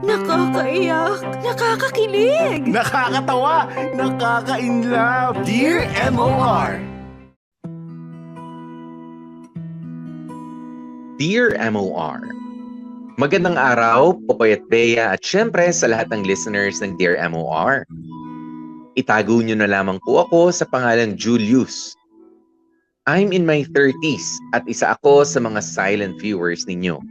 Nakakaiyak, nakakakilig. Nakakatawa, nakaka-inlove. Dear MOR. Dear MOR, magandang araw, Popoy at Bea at syempre sa lahat ng listeners ng Dear MOR. Itago niyo na lamang po ako sa pangalang Julius. I'm in my 30s at isa ako sa mga silent viewers ninyo.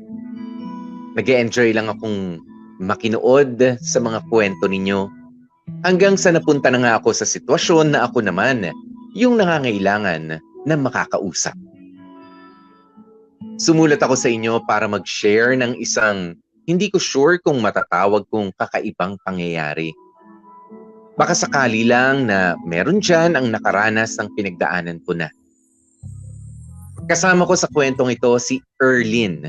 Nag-e-enjoy lang akong makinood sa mga kwento ninyo hanggang sa napunta na nga ako sa sitwasyon na ako naman yung nangangailangan na makakausap. Sumulat ako sa inyo para mag-share ng isang hindi ko sure kung matatawag kong kakaibang pangyayari. Baka sakali lang na meron dyan ang nakaranas ng pinagdaanan ko na. Kasama ko sa kwentong ito si Erlyn.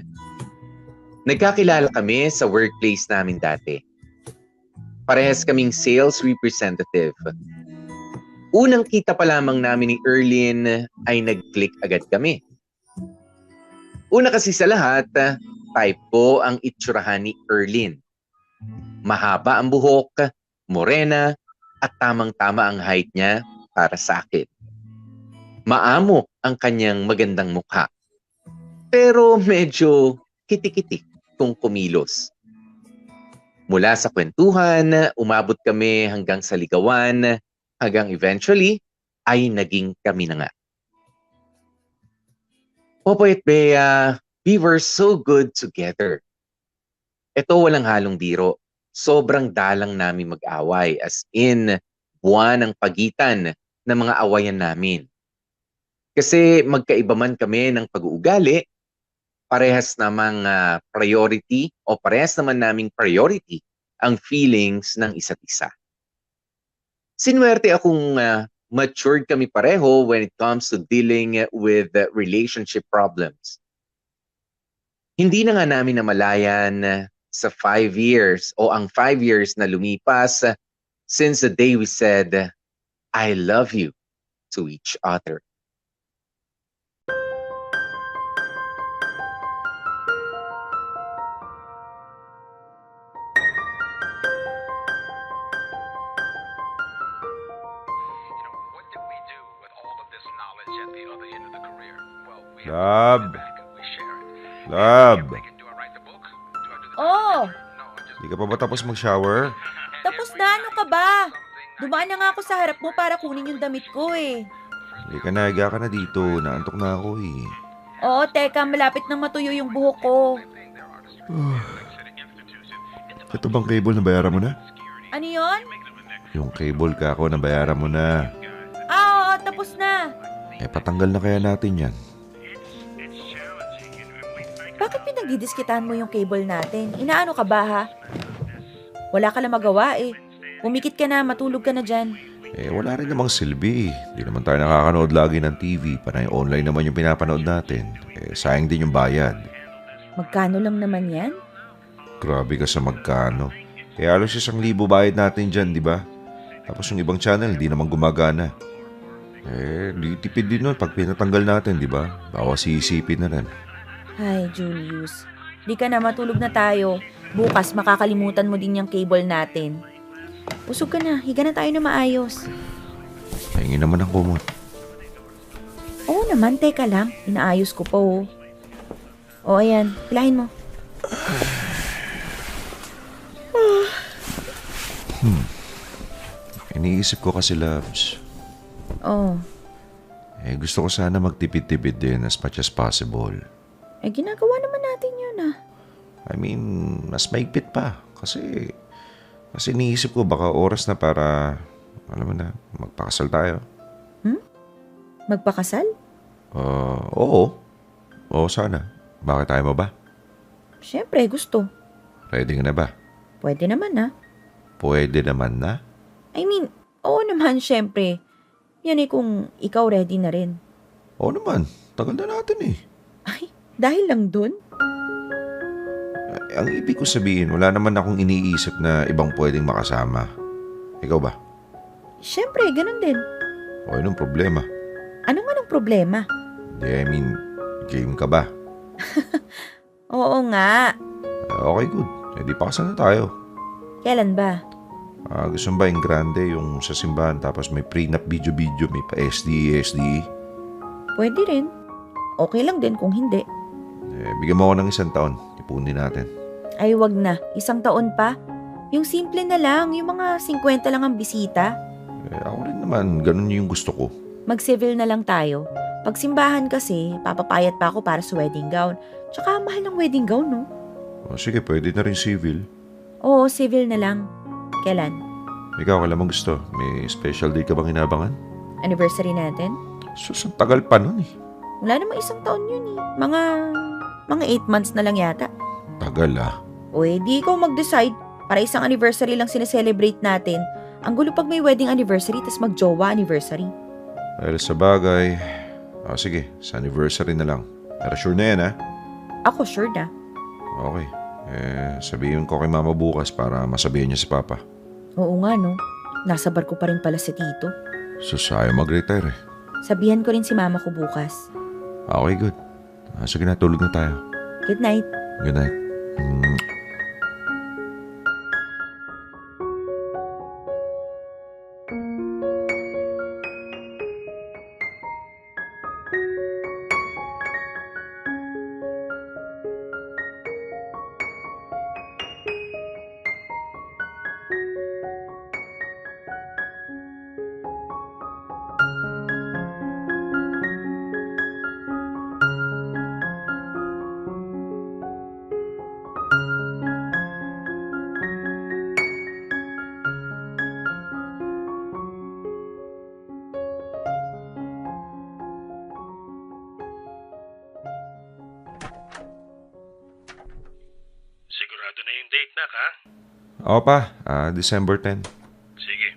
Nagkakilala kami sa workplace namin dati. Parehas kaming sales representative. Unang kita pa lamang namin ni Erlyn ay nag-click agad kami. Una kasi sa lahat, type ko ang itsurahan ni Erlyn. Mahaba ang buhok, morena, at tamang-tama ang height niya para sa akin. Maamo ang kanyang magandang mukha. Pero medyo kiti-kiti kung kumilos. Mula sa kwentuhan, umabot kami hanggang sa ligawan, hanggang eventually ay naging kami na nga. Popoy at Bea, we were so good together. Ito walang halong biro. Sobrang dalang namin mag-away, as in buwan ang pagitan ng mga awayan namin. Kasi magkaiba man kami ng pag-uugali, parehas namang priority o parehas naman naming priority ang feelings ng isa't isa. Sinuwerte akong matured kami pareho when it comes to dealing with relationship problems. Hindi na nga namin namalayan sa 5 years o ang 5 years na lumipas since the day we said, I love you to each other. Love. Love. Oh, Di ka pa ba tapos mag-shower? tapos na, ano ka ba? Dumaan na nga ako sa harap mo para kunin yung damit ko eh. Hindi ka na, higa ka na dito. Naantok na ako eh. Oo, teka, malapit nang matuyo yung buhok ko. Ito bang cable na bayaran mo na? Ano yon? Yung cable ka ako na bayaran mo na. Oo, tapos na. Patanggal na kaya natin yan. Bakit pinagdidiskitan mo yung cable natin? Inaano ka ba ha? Wala ka lang magawa eh. Pumikit ka na, matulog ka na dyan. Wala rin namang silbi. Di naman tayo nakakanood lagi ng TV. Panay online naman yung pinapanood natin. Sayang din yung bayad. Magkano lang naman yan? Grabe ka sa magkano. Halos 1,000 bayad natin dyan, di ba? Tapos yung ibang channel, di naman gumagana. Di tipid din nun pag pinatanggal natin, di ba? Bawas iisipin na rin. Ay, Julius. Di ka na, matulog na tayo. Bukas makakalimutan mo din yung cable natin. Usog ka na, higa na tayo na maayos. Pahingi naman ang kumot. Oo naman, teka lang. Inaayos ko pa oh. O ayan, pilahin mo. Iniisip ko kasi, loves. Oh, Gusto ko sana magtipid-tipid din as much as possible. ginagawa naman natin yun ah. I mean, mas maigpit pa. Kasi iniisip ko baka oras na para, alam mo na, magpakasal tayo. Magpakasal? Oo. Oo, sana. Bakit tayo mo ba? Siyempre, gusto. Ready ka na ba? Pwede naman ah. Pwede naman na. I mean, oo naman siyempre. Yan eh kung ikaw ready na rin. Oo naman. Tagal na natin eh. Ay, dahil lang dun? Ang ibig ko sabihin, wala naman akong iniisip na ibang pwedeng makasama. Ikaw ba? Siyempre, ganun din. O anong problema? Ano man ang problema? I mean, game ka ba? Oo nga. Okay, good. di pakasal na tayo. Kailan ba? Gusto mo ba yung grande, yung sa simbahan, tapos may prenup video-video, may pa SDE. Pwede rin. Okay lang din kung hindi. Bigyan mo ako ng 1 taon, ipunin natin. Ay, wag na. 1 taon pa. Yung simple na lang, yung mga 50 lang ang bisita. Ako rin naman, ganun yung gusto ko. Mag-civil na lang tayo. Pag simbahan kasi, papapayat pa ako para sa wedding gown. Tsaka mahal ng wedding gown, no? Sige, pwede na rin civil. Oo, civil na lang. Kailan? Ikaw, kailan mo gusto? May special day ka bang inabangan? Anniversary natin? Sus, ang tagal pa nun eh. Wala namang 1 taon yun eh. Mga 8 months na lang yata. Tagal ah. O di ikaw mag-decide. Para 1 anniversary lang sineselebrate natin. Ang gulo pag may wedding anniversary tas mag-jowa anniversary. Dahil sa bagay, sige, sa anniversary na lang. Pero sure na yan ah. Ako sure na. Okay. Sabihin ko kay mama bukas para masabihin niya si papa. Oo nga no. Nasa barko pa rin pala si Tito. Sus, ayaw mag-retire eh. Sabihan ko rin si mama ko bukas. Okay, good. Sige na, tulog na tayo. Good night. Good night. Sigurado na yung date, nak, ha? Oo pa, December 10. Sige.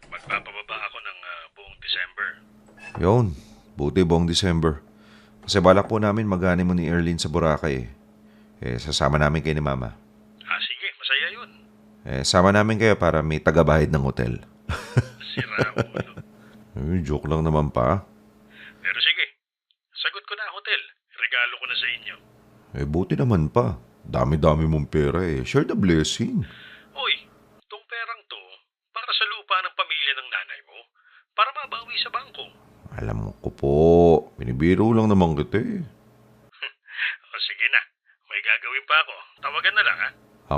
Magpapababa ako ng buong December. Yun, buti buong December. Kasi balak po namin mag-honeymoon ni Erlyn sa Boracay eh. Sasama namin kayo ni mama. Sige. Masaya yun. Sama namin kayo para may tagabahid ng hotel. Sira ulo. Joke lang naman pa. Pero sige. Sagot ko na ang hotel. Regalo ko na sa inyo. Buti naman pa. Dami-dami mong pera eh. Share the blessing. Uy, tong perang to, para sa lupa ng pamilya ng nanay mo. Para mabawi sa bangko. Alam ko po, binibiro lang naman kita eh. Sige na. May gagawin pa ako. Tawagan na lang, ha?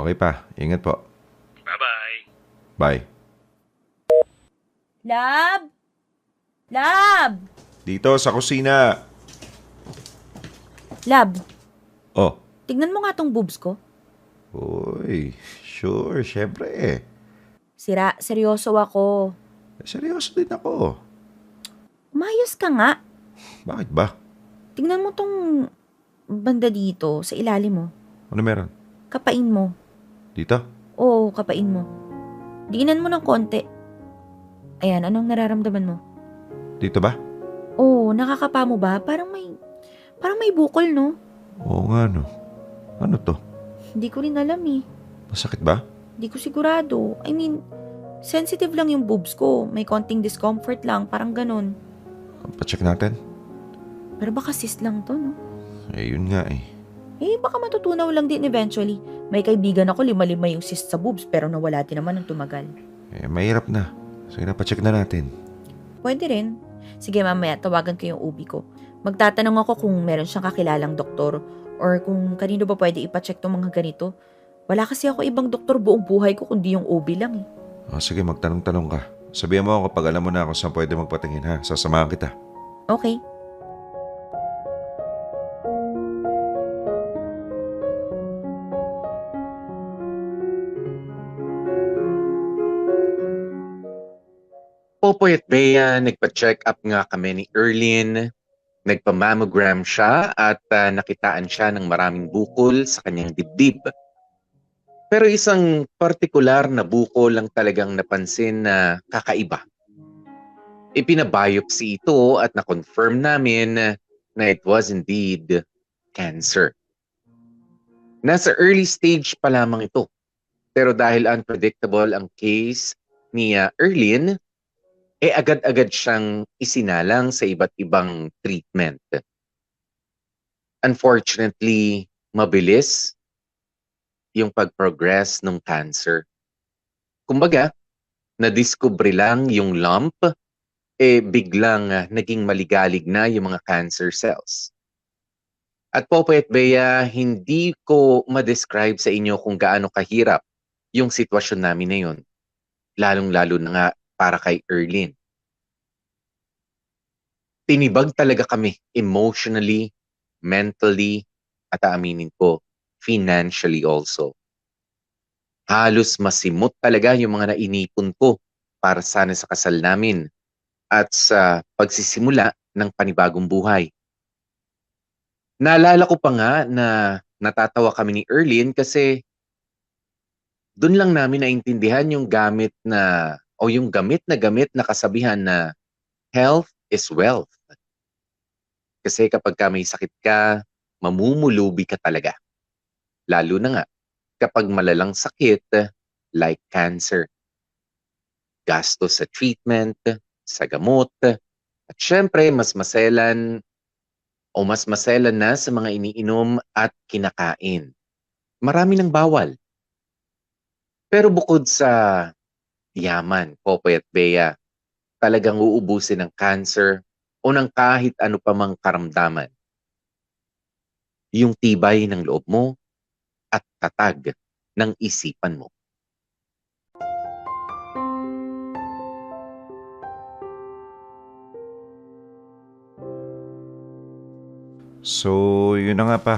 Okay pa, ingat po. Bye-bye. Bye. Lab! Lab! Dito sa kusina. Lab, Oh. tignan mo nga tong boobs ko. Uy, sure, syempre eh. Sira, seryoso ako. Seryoso din ako. Umayos ka nga. Bakit ba? Tignan mo tong banda dito, sa ilalim mo. Ano meron? Kapain mo. Dito? Oo, kapain mo. Diinan mo ng konti. Ayan, anong nararamdaman mo? Dito ba? Oo, nakakapa mo ba? Parang may bukol, no? Oo nga no. Ano to? Hindi ko rin alam eh. Masakit ba? Hindi ko sigurado. I mean, sensitive lang yung boobs ko. May konting discomfort lang, parang ganun. Pa-check natin. Pero baka cyst lang to, no? Yun nga eh. Baka matutunaw lang din eventually. May kaibigan ako, 5 yung cyst sa boobs, pero nawala din naman ng tumagal. Mahirap na. Sige na, pa-check na natin. Pwede rin. Sige, mamaya, tawagan ko yung OB ko. Magtatanong ako kung meron siyang kakilalang doktor or kung kanino ba pwede ipacheck tong mga ganito. Wala kasi ako ibang doktor buong buhay ko kundi yung OB lang eh. Sige, magtanong-tanong ka. Sabihan mo ako kapag alam mo na kung saan pwede magpatingin ha. Sasamahan kita. Okay. Popoy at Bea, nagpa-check up nga kami ni Erlyn. Nagpa-mammogram siya at nakitaan siya ng maraming bukol sa kanyang dibdib. Pero isang partikular na bukol lang talagang napansin na kakaiba. Ipinabiopsy ito at na-confirm namin na it was indeed cancer. Nasa early stage pa lamang ito. Pero dahil unpredictable ang case ni Erlyn, agad-agad siyang isinalang sa iba't ibang treatment. Unfortunately, mabilis, yung pag-progress ng cancer. Kumbaga, nadiskubre lang yung lump, biglang naging maligalig na yung mga cancer cells. At Popoy at Bea, hindi ko ma-describe sa inyo kung gaano kahirap yung sitwasyon namin na yun. Lalong-lalo na nga para kay Erlyn. Tinibag talaga kami emotionally, mentally, at aaminin ko, financially also. Halos masimot talaga yung mga nainipon ko para sana sa kasal namin at sa pagsisimula ng panibagong buhay. Naalala ko pa nga na natatawa kami ni Erlyn kasi doon lang namin naintindihan yung gamit na kasabihan na health is wealth. Kasi kapag ka may sakit ka, mamumulubi ka talaga. Lalo na nga kapag malalang sakit like cancer. Gastos sa treatment, sa gamot, at syempre mas maselan na sa mga iniinom at kinakain. Marami ng bawal. Pero bukod sa yaman, Popoy at Bea, talagang uubusin ng cancer o ng kahit ano pa mang karamdaman. Yung tibay ng loob mo at tatag ng isipan mo. So, yun na nga pa.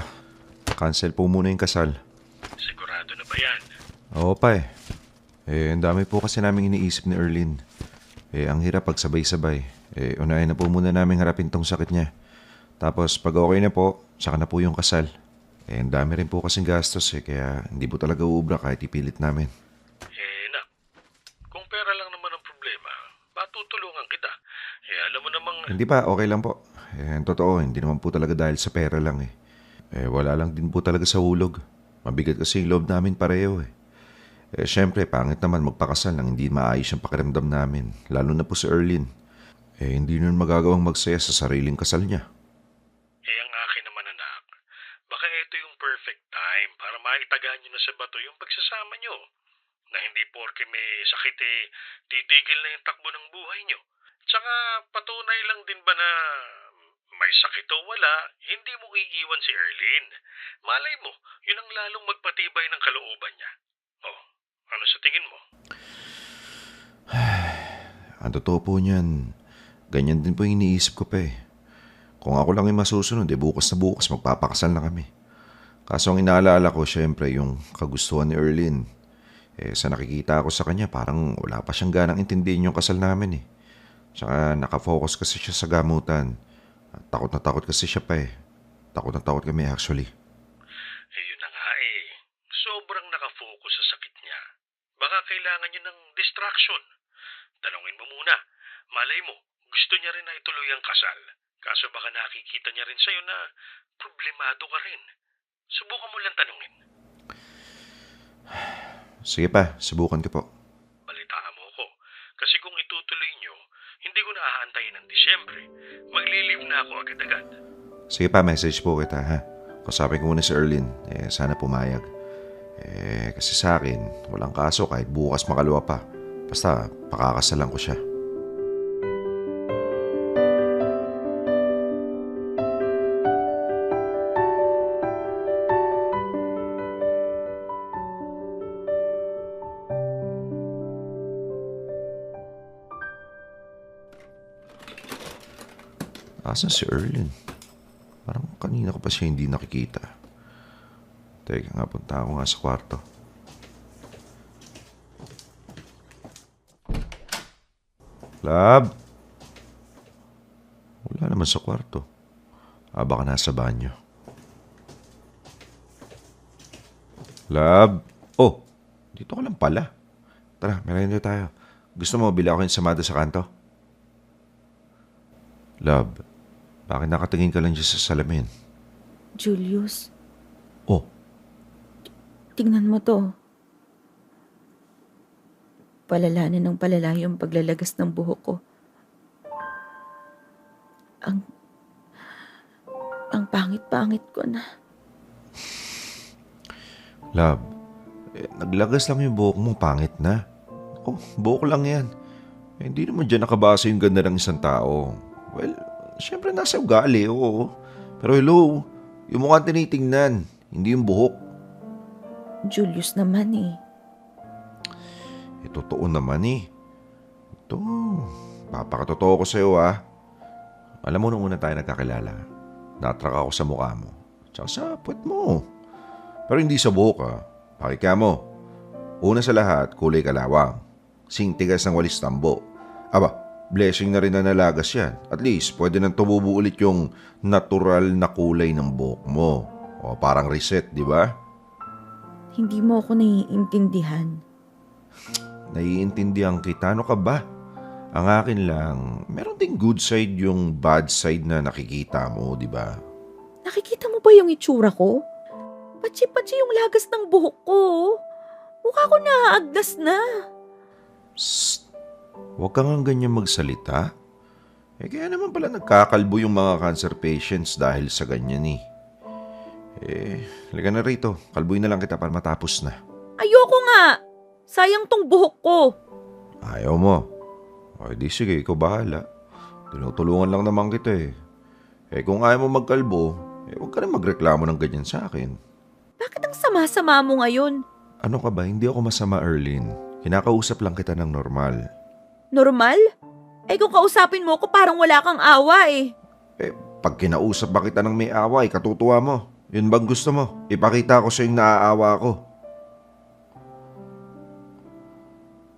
Cancel po muna yung kasal. Sigurado na ba yan? Oo pa eh. Ang dami po kasi namin iniisip ni Erlyn. Ang hirap pag sabay-sabay. Unahin na po muna namin harapin tong sakit niya. Tapos pag okay na po, saka na po yung kasal. Ang dami rin po kasing gastos kaya hindi po talaga uubra kahit ipilit namin. Nak, kung pera lang naman ang problema, matutulungan kita. Alam mo namang... Hindi pa, okay lang po. Ang totoo, hindi naman po talaga dahil sa pera lang wala lang din po talaga sa hulog. Mabigat kasi yung loob namin pareho syempre, pangit naman magpakasal nang hindi maayos yung pakiramdam namin. Lalo na po si Erlyn. Hindi nun magagawang magsaya sa sariling kasal niya. Ang akin naman anak, baka ito yung perfect time para maitagaan nyo na sa bato yung pagsasama nyo. Na hindi porke may sakit titigil na yung takbo ng buhay nyo. Tsaka patunay lang din ba na may sakit o wala, hindi mo iiwan si Erlyn. Malay mo, yun ang lalong magpatibay ng kalooban niya. Ano sa tingin mo? Ang totoo po niyan, ganyan din po yung iniisip ko pa Kung ako lang yung masusunod, bukas na bukas magpapakasal na kami. Kaso ang inaalala ko, syempre, yung kagustuhan ni Erlyn. Sa nakikita ko sa kanya, parang wala pa siyang ganang intindihin yung kasal namin Tsaka nakafocus kasi siya sa gamutan. At takot na takot kasi siya pa Takot na takot kami actually. Yun na nga Sobrang nakafocus sa sakit niya. Baka kailangan niya ng distraction. Tanungin mo muna. Malay mo, gusto niya rin na ituloy ang kasal. Kaso baka nakikita niya rin sa'yo na problemado ka rin. Subukan mo lang tanungin. Sige pa, subukan ko po. Balitaan mo ko. Kasi kung itutuloy niyo, hindi ko na aantayin ng Disyembre. Magli-leave na ako agad-agad. Sige pa, message po kita ha. Kausapin ko muna si Erlyn. Sana pumayag. Kasi sa akin, walang kaso kahit bukas makalawa pa. Basta, pakakasalan ko siya. Asan si Erlyn? Parang kanina ko pa siya hindi nakikita. Teka nga, punta ako nga sa kwarto. Lab? Wala naman sa kwarto. Baka nasa banyo. Lab? Oh, dito ka lang pala. Tara, merenda tayo. Gusto mo bili ako yung samada sa kanto? Lab, bakit nakatingin ka lang dyan sa salamin? Julius, Oh, tingnan mo to. Palala na ng palala yung paglalagas ng buhok ko. Ang pangit-pangit ko na. Lab, Naglagas lang yung buhok mo, pangit na. Oh, buhok lang yan. Hindi naman dyan nakabase yung ganda ng isang tao. Well, syempre nasa ugali, oo. Pero hello, yung mukha tinitingnan, hindi yung buhok. Julius naman eh. Totoo naman eh. Ito, papakatotoo ko sa'yo ah. Alam mo nung una tayo nagkakilala, natrak ako sa mukha mo. Tsaka sa puwet mo. Pero hindi sa buhok ah. Pakikya mo. Una sa lahat, kulay kalawang. Singtigas ng walis tambo. Aba, blessing na rin na nalagas yan. At least, pwede nang tumubo ulit yung natural na kulay ng buhok mo. O parang reset, di ba? Hindi mo ako naiintindihan. Naiintindihan kita. Ano ka ba? Ang akin lang, meron ding good side yung bad side na nakikita mo, di ba? Nakikita mo ba yung itsura ko? Patsi-patsi yung lagas ng buhok ko. Mukha ko naaagdas na. Psst! Huwag ka nga ganyan magsalita. Kaya naman pala nagkakalbo yung mga cancer patients dahil sa ganyan eh. Halika na rito. Kalbuin na lang kita para matapos na. Ayoko nga. Sayang tong buhok ko. Ayaw mo. O di sige, ikaw bahala. Tinutulungan lang naman kita eh. Kung ayaw mo magkalbo, huwag ka rin magreklamo ng ganyan sa akin. Bakit ang sama-sama mo ngayon? Ano ka ba? Hindi ako masama, Erlyn. Kinakausap lang kita ng normal. Normal? Kung kausapin mo ko parang wala kang awa eh. Pag kinausap ba kita ng may awa, katutuwa mo. Yun bang gusto mo? Ipakita ko sa yung naaawa ko.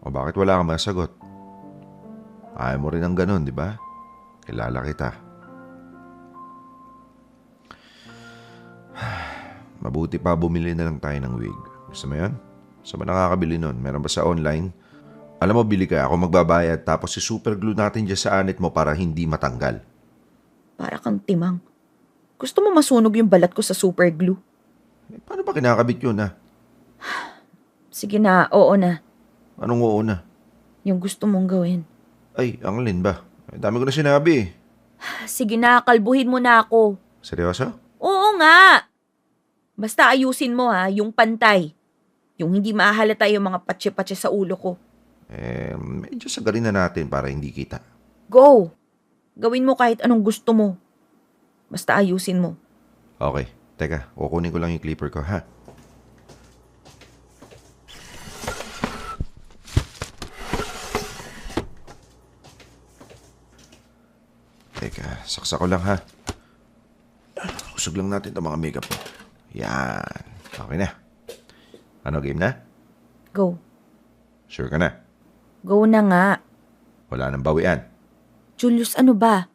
O bakit wala kang masagot? Ayaw mo rin ang ganun, di ba? Kilala kita. Mabuti pa bumili na lang tayo ng wig. Gusto mo yun? Saan ba nakakabili nun? Meron ba sa online? Alam mo, bili ka. Ako magbabayad tapos si-super glue natin dyan sa anit mo para hindi matanggal. Para kang timang. Gusto mo masunog yung balat ko sa super glue? Paano ba kinakabit yun, ha? Sige na, oo na. Anong oo na? Yung gusto mong gawin. Ay, ang alin ba? Dami ko na sinabi eh. Sige na, kalbuhin mo na ako. Seryoso? Oo nga. Basta ayusin mo yung pantay. Yung hindi mahalata yung mga patsi-patsi sa ulo ko. Medyo sagarin na natin para hindi kita. Go! Gawin mo kahit anong gusto mo. Basta ayusin mo. Okay, teka, kukunin ko lang yung clipper ko, ha? Teka, saksa ko lang, ha? Usog lang natin itong mga makeup mo. Yan. Okay na. Ano, game na? Go. Sure ka na? Go na nga. Wala nang bawian. Julius, ano ba?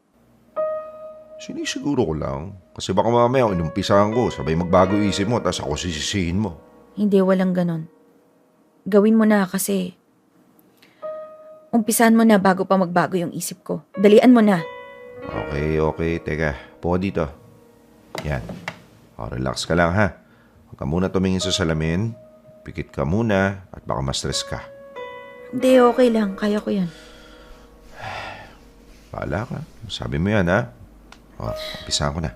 Sinisiguro ko lang. Kasi baka mamaya inumpisahan ko, sabay magbago isip mo, tapos ako sisisihin mo. Hindi, walang ganon. Gawin mo na kasi umpisahan mo na bago pa magbago yung isip ko. Dalian mo na. Okay. Teka, po dito. Yan. Relax ka lang, ha? Huwag ka muna tumingin sa salamin. Pikit ka muna at baka ma-stress ka. Hindi, okay lang. Kaya ko yan. Bahala ka. Sabi mo yan, ha? Umpisahan ko na.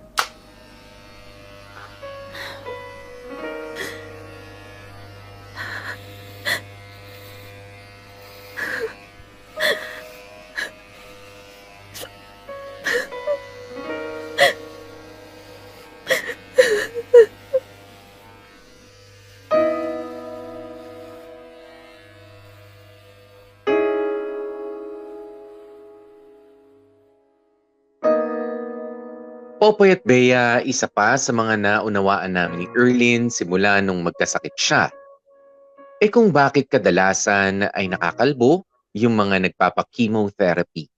Popoy at Bea, isa pa sa mga naunawaan namin ni Erlyn simula nung magkasakit siya. Kung bakit kadalasan ay nakakalbo yung mga nagpapa-chemotherapy.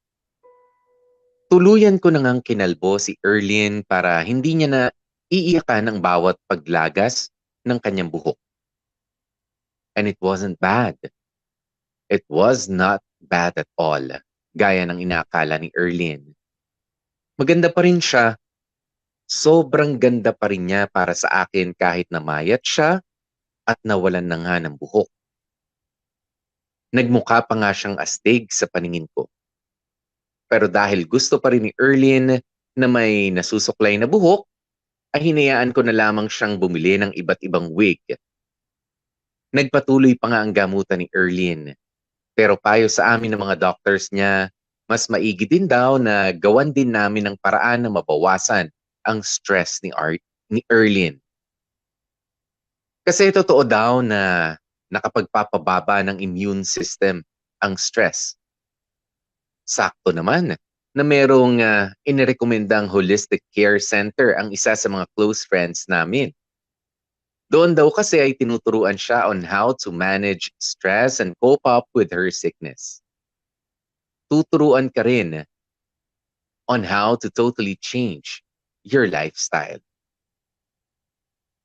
Tuluyan ko na ngang kinalbo si Erlyn para hindi niya na iiyakan ang bawat paglagas ng kanyang buhok. And it wasn't bad. It was not bad at all, gaya ng inaakala ni Erlyn. Maganda pa rin siya. Sobrang ganda pa rin niya para sa akin kahit namayat siya at nawalan na nga ng buhok. Nagmukha pa nga siyang astig sa paningin ko. Pero dahil gusto pa rin ni Erlyn na may nasusuklay na buhok, ay hinayaan ko na lamang siyang bumili ng iba't ibang wig. Nagpatuloy pa nga ang gamutan ni Erlyn. Pero payo sa amin ng mga doctors niya, mas maigi din daw na gawan din namin ng paraan na mabawasan ang stress ni Erlyn. Kasi totoo daw na nakapagpapababa ng immune system ang stress. Sakto naman na merong inirekomendang holistic care center ang isa sa mga close friends namin. Doon daw kasi ay tinuturuan siya on how to manage stress and cope up with her sickness. Tuturuan ka rin on how to totally change your lifestyle.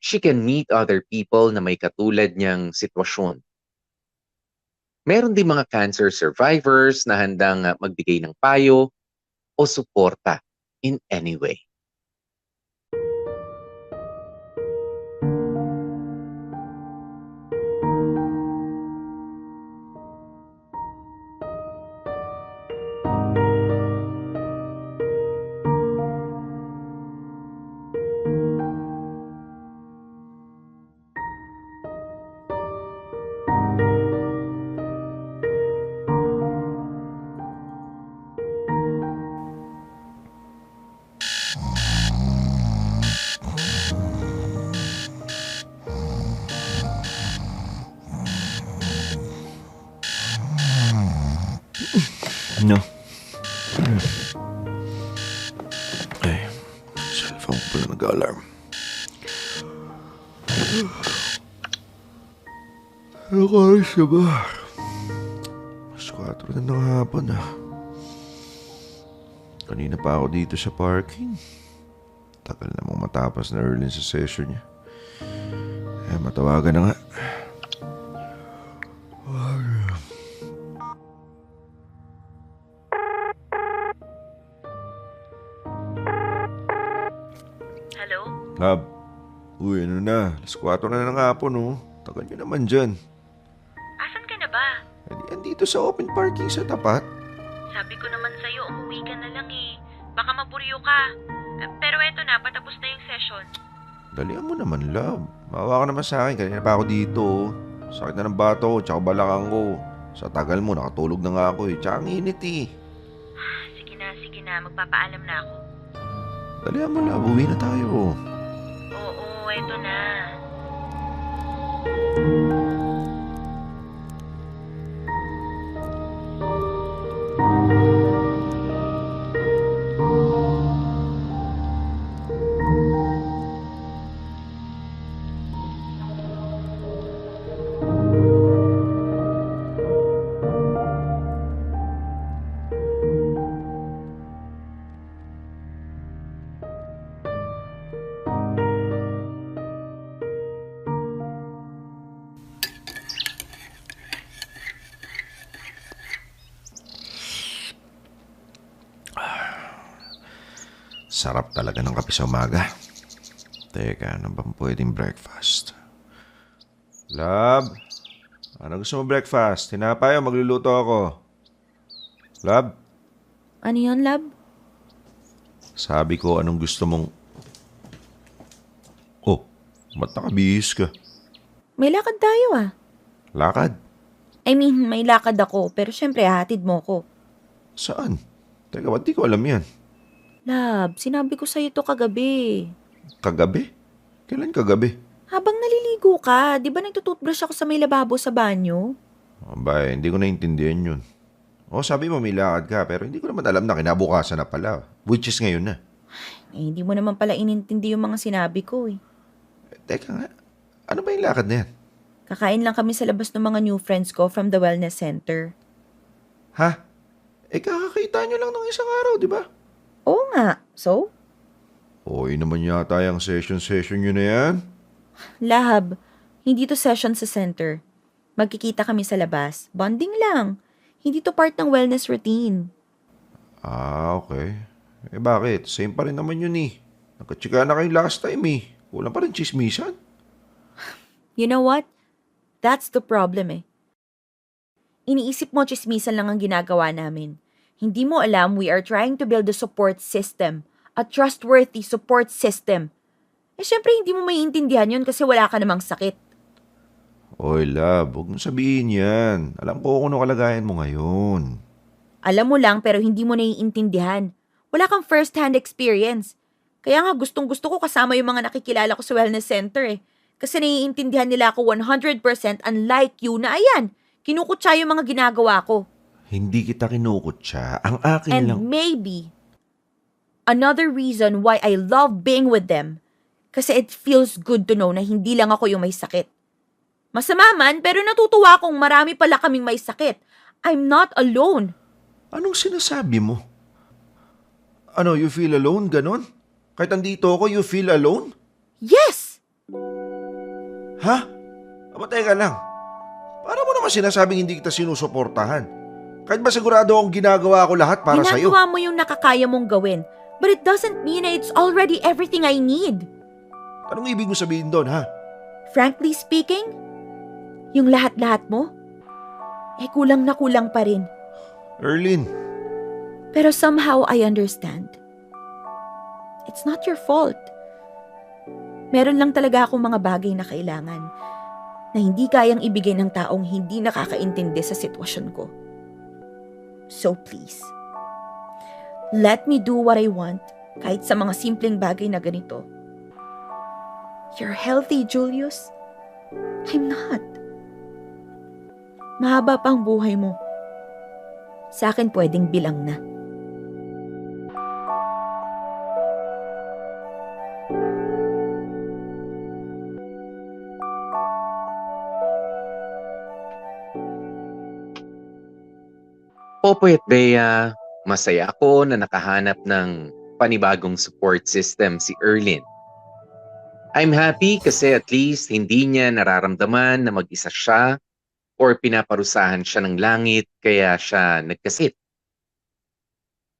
She can meet other people na may katulad niyang sitwasyon. Meron din mga cancer survivors na handang magbigay ng payo o suporta in any way. No. Ay, cellphone ko pala nag-alarm. Ano oras na ba? Mas 4 na ng hapon ah. Kanina pa ako dito sa parking. Tagal namang matapos na early sa session niya. Matawagan na nga. Hello? Lab, uy, ano na? Alas 4 na ng hapon, oh. Tagal nyo naman dyan. Asan ka na ba? Andito sa open parking sa tapat. Sabi ko naman sa'yo, umuwi ka na lang eh. Baka maburyo ka. Pero eto na, patapos na yung session. Dalihan mo naman, love. Maawa ka naman sa akin. Kanina pa ako dito, oh. Sakit na ng bato ko, tsaka balakang ko. Sa tagal mo, nakatulog na nga ako, eh. Tsaka ang init, eh. Sige na. Magpapaalam na ako. Dalihan mo, love. Uwi na tayo. Oo, eto na. Sarap talaga ng kape sa umaga. Teka, ano bang pwedeng breakfast? Love, ano gusto mo breakfast? Tinapay o magluluto ako? Love, Ano yun, lab? sabi ko anong gusto mong... Oh, ba't nakabihis ka? May lakad tayo ah. Lakad? I mean, may lakad ako, pero syempre hatid mo ko. Saan? Teka, ba't di ko alam yan? Lab, sinabi ko sa'yo to kagabi. Kagabi? Kailan kagabi? Habang naliligo ka, di ba nagtututbrush ako sa may lababo sa banyo? Abay, hindi ko naintindihan yun. Oh, sabi mo may lakad ka, pero hindi ko naman alam na kinabukasan na pala. Which is ngayon na. Hindi mo naman pala inintindi yung mga sinabi ko eh. Teka nga, ano ba yung lakad na yan? Kakain lang kami sa labas ng mga new friends ko from the wellness center. Ha? Kakakita nyo lang ng isang araw, di ba? Oo nga. So? Yun naman yata yung session nyo na yan. Lab, hindi to session sa center. Magkikita kami sa labas. Bonding lang. Hindi to part ng wellness routine. Okay. Bakit? Same pa rin naman yun eh. Nagkatsika na kayo last time eh. Kulang pa rin chismisan. You know what? That's the problem eh. Iniisip mo chismisan lang ang ginagawa namin. Hindi mo alam we are trying to build a support system. A trustworthy support system. Syempre hindi mo maiintindihan yun kasi wala ka namang sakit. Oy, love, huwag mo sabihin yan. Alam ko kung ano kalagayan mo ngayon. Alam mo lang pero hindi mo naiintindihan. Wala kang first-hand experience. Kaya nga gustong-gusto ko kasama yung mga nakikilala ko sa wellness center eh. Kasi naiintindihan nila ako 100% unlike you na ayan, kinukutsa yung mga ginagawa ko. Hindi kita kinukutsa. Ang akin And lang... maybe, another reason why I love being with them, kasi it feels good to know na hindi lang ako yung may sakit. Masama man, pero natutuwa akong marami pala kaming may sakit. I'm not alone. Anong sinasabi mo? Ano, you feel alone, ganon? Kahit andito ako, you feel alone? Yes! Ha? Aba, teka lang. Paano mo naman sinasabing hindi kita sinusuportahan? Kahit ba sigurado akong ginagawa ko lahat para sa'yo? Ginagawa mo yung nakakaya mong gawin, but it doesn't mean na it's already everything I need. Anong ibig mo sabihin doon, ha? Frankly speaking, yung lahat-lahat mo, kulang na kulang pa rin. Erlyn, Pero somehow I understand. It's not your fault. Meron lang talaga akong mga bagay na kailangan na hindi kayang ibigay ng taong hindi nakakaintindi sa sitwasyon ko. So please, let me do what I want kahit sa mga simpleng bagay na ganito. You're healthy, Julius. I'm not. Mahaba pa ang buhay mo. Sa akin pwedeng bilang na. Popoy at Bea, masaya ako na nakahanap ng panibagong support system si Erlyn. I'm happy kasi at least hindi niya nararamdaman na mag-isa siya or pinaparusahan siya ng langit kaya siya nagkasip.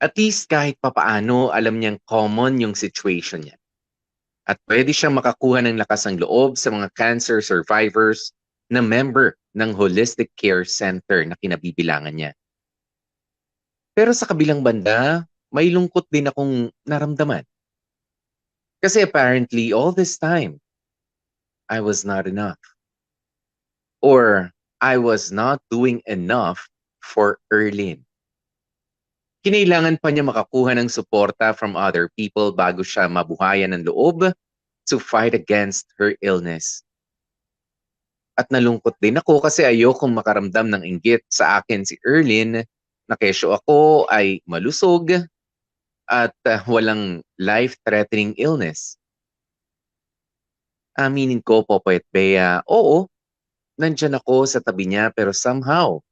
At least kahit papaano alam niyang common yung situation niya. At pwede siyang makakuha ng lakas ng loob sa mga cancer survivors na member ng Holistic Care Center na kinabibilangan niya. Pero sa kabilang banda, may lungkot din akong naramdaman. Kasi apparently all this time, I was not enough. Or I was not doing enough for Erlyn. Kinailangan pa niya makakuha ng suporta from other people bago siya mabuhayan ng loob to fight against her illness. At nalungkot din ako kasi ayokong makaramdam ng inggit sa akin si Erlyn na kesyo ako ay malusog at walang life-threatening illness. Aminin ko, Popoy at Bea, oo, nandyan ako sa tabi niya pero somehow,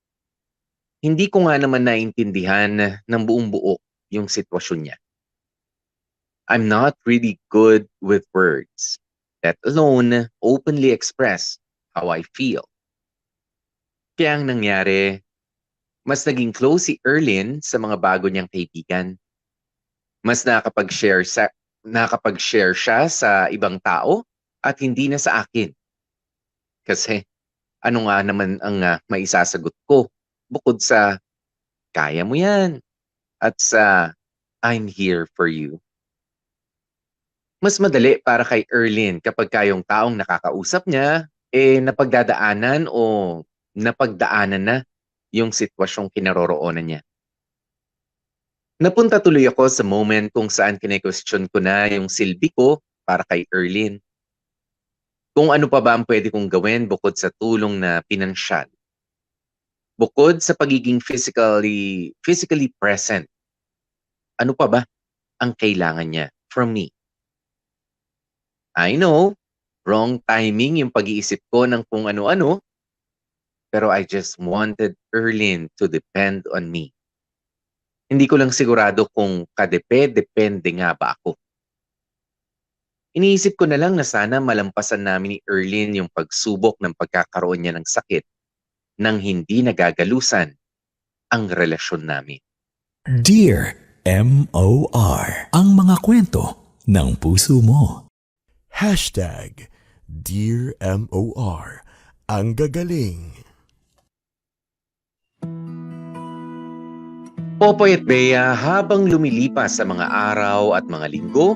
hindi ko nga naman naintindihan ng buong buo yung sitwasyon niya. I'm not really good with words, let alone openly express how I feel. Kaya ang nangyari, mas naging close si Erlyn sa mga bago niyang kaibigan. Mas nakapag-share siya sa ibang tao at hindi na sa akin. Kasi ano nga naman ang maisasagot ko bukod sa kaya mo yan at sa I'm here for you. Mas madali para kay Erlyn kapag kayong taong nakakausap niya napagdadaanan o napagdaanan na yung sitwasyong kinaroroonan niya. Napunta tuloy ako sa moment kung saan kine-question ko na yung silbi ko para kay Erlyn. Kung ano pa ba ang pwede kong gawin bukod sa tulong na pinansyal. Bukod sa pagiging physically present. Ano pa ba ang kailangan niya from me? I know, wrong timing yung pag-iisip ko ng kung ano-ano, pero I just wanted Erlyn to depend on me. Hindi ko lang sigurado kung depende nga ba ako. Iniisip ko na lang na sana malampasan namin ni Erlyn yung pagsubok ng pagkakaroon niya ng sakit nang hindi nagagalusan ang relasyon namin. Dear M.O.R. Ang mga kwento ng puso mo. Dear M.O.R. Ang gagaling. Popoy at Bea, habang lumilipas sa mga araw at mga linggo,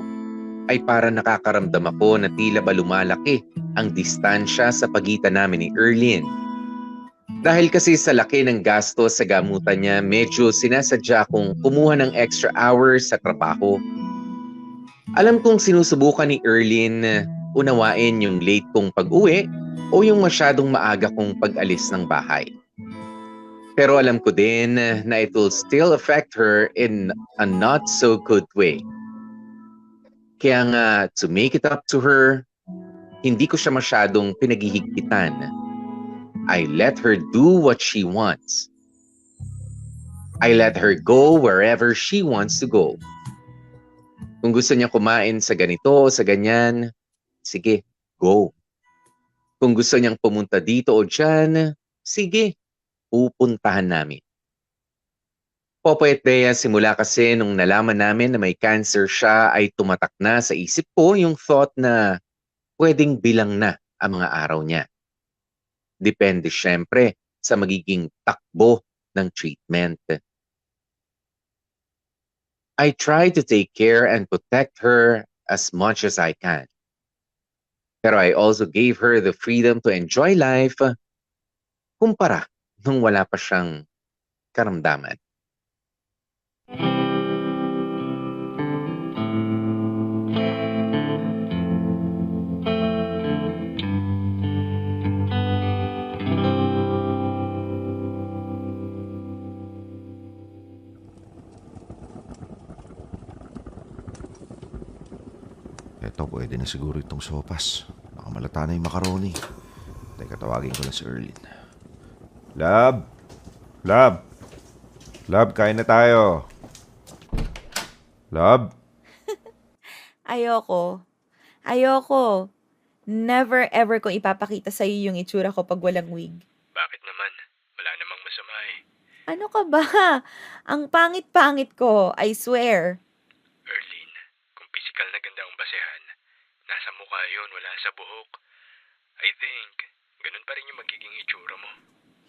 ay para nakakaramdam ako na tila ba lumalaki ang distansya sa pagitan namin ni Erlyn. Dahil kasi sa laki ng gastos sa gamutan niya, medyo sinasadya kong kumuha ng extra hours sa trabaho. Alam kong sinusubukan ni Erlyn unawain yung late kong pag-uwi o yung masyadong maaga kong pag-alis ng bahay. Pero alam ko din na it will still affect her in a not so good way. Kaya nga, to make it up to her, hindi ko siya masyadong pinaghihigpitan. I let her do what she wants. I let her go wherever she wants to go. Kung gusto niya kumain sa ganito o sa ganyan, sige, go. Kung gusto niyang pumunta dito o dyan, sige, pupuntahan namin. Popoy at Bea, simula kasi nung nalaman namin na may cancer siya ay tumatak na sa isip ko yung thought na pwedeng bilang na ang mga araw niya. Depende syempre sa magiging takbo ng treatment. I try to take care and protect her as much as I can. Pero I also gave her the freedom to enjoy life kumpara nung wala pa siyang karamdaman. Eto, pwede na siguro itong sopas. Nakamalata na yung macaroni. Teka, tawagin ko na si Erlyn. Lab! Lab! Lab, kain na tayo. Lab? Ayoko. Ayoko. Never ever kong ipapakita sa'yo yung itsura ko pag walang wig. Bakit naman? Wala namang masama eh. Ano ka ba? Ang pangit-pangit ko, I swear. Erlyn, kung physical na ganda ang basehan, nasa mukha yun, wala sa buhok. I think, ganun pa rin yung magiging itsura mo.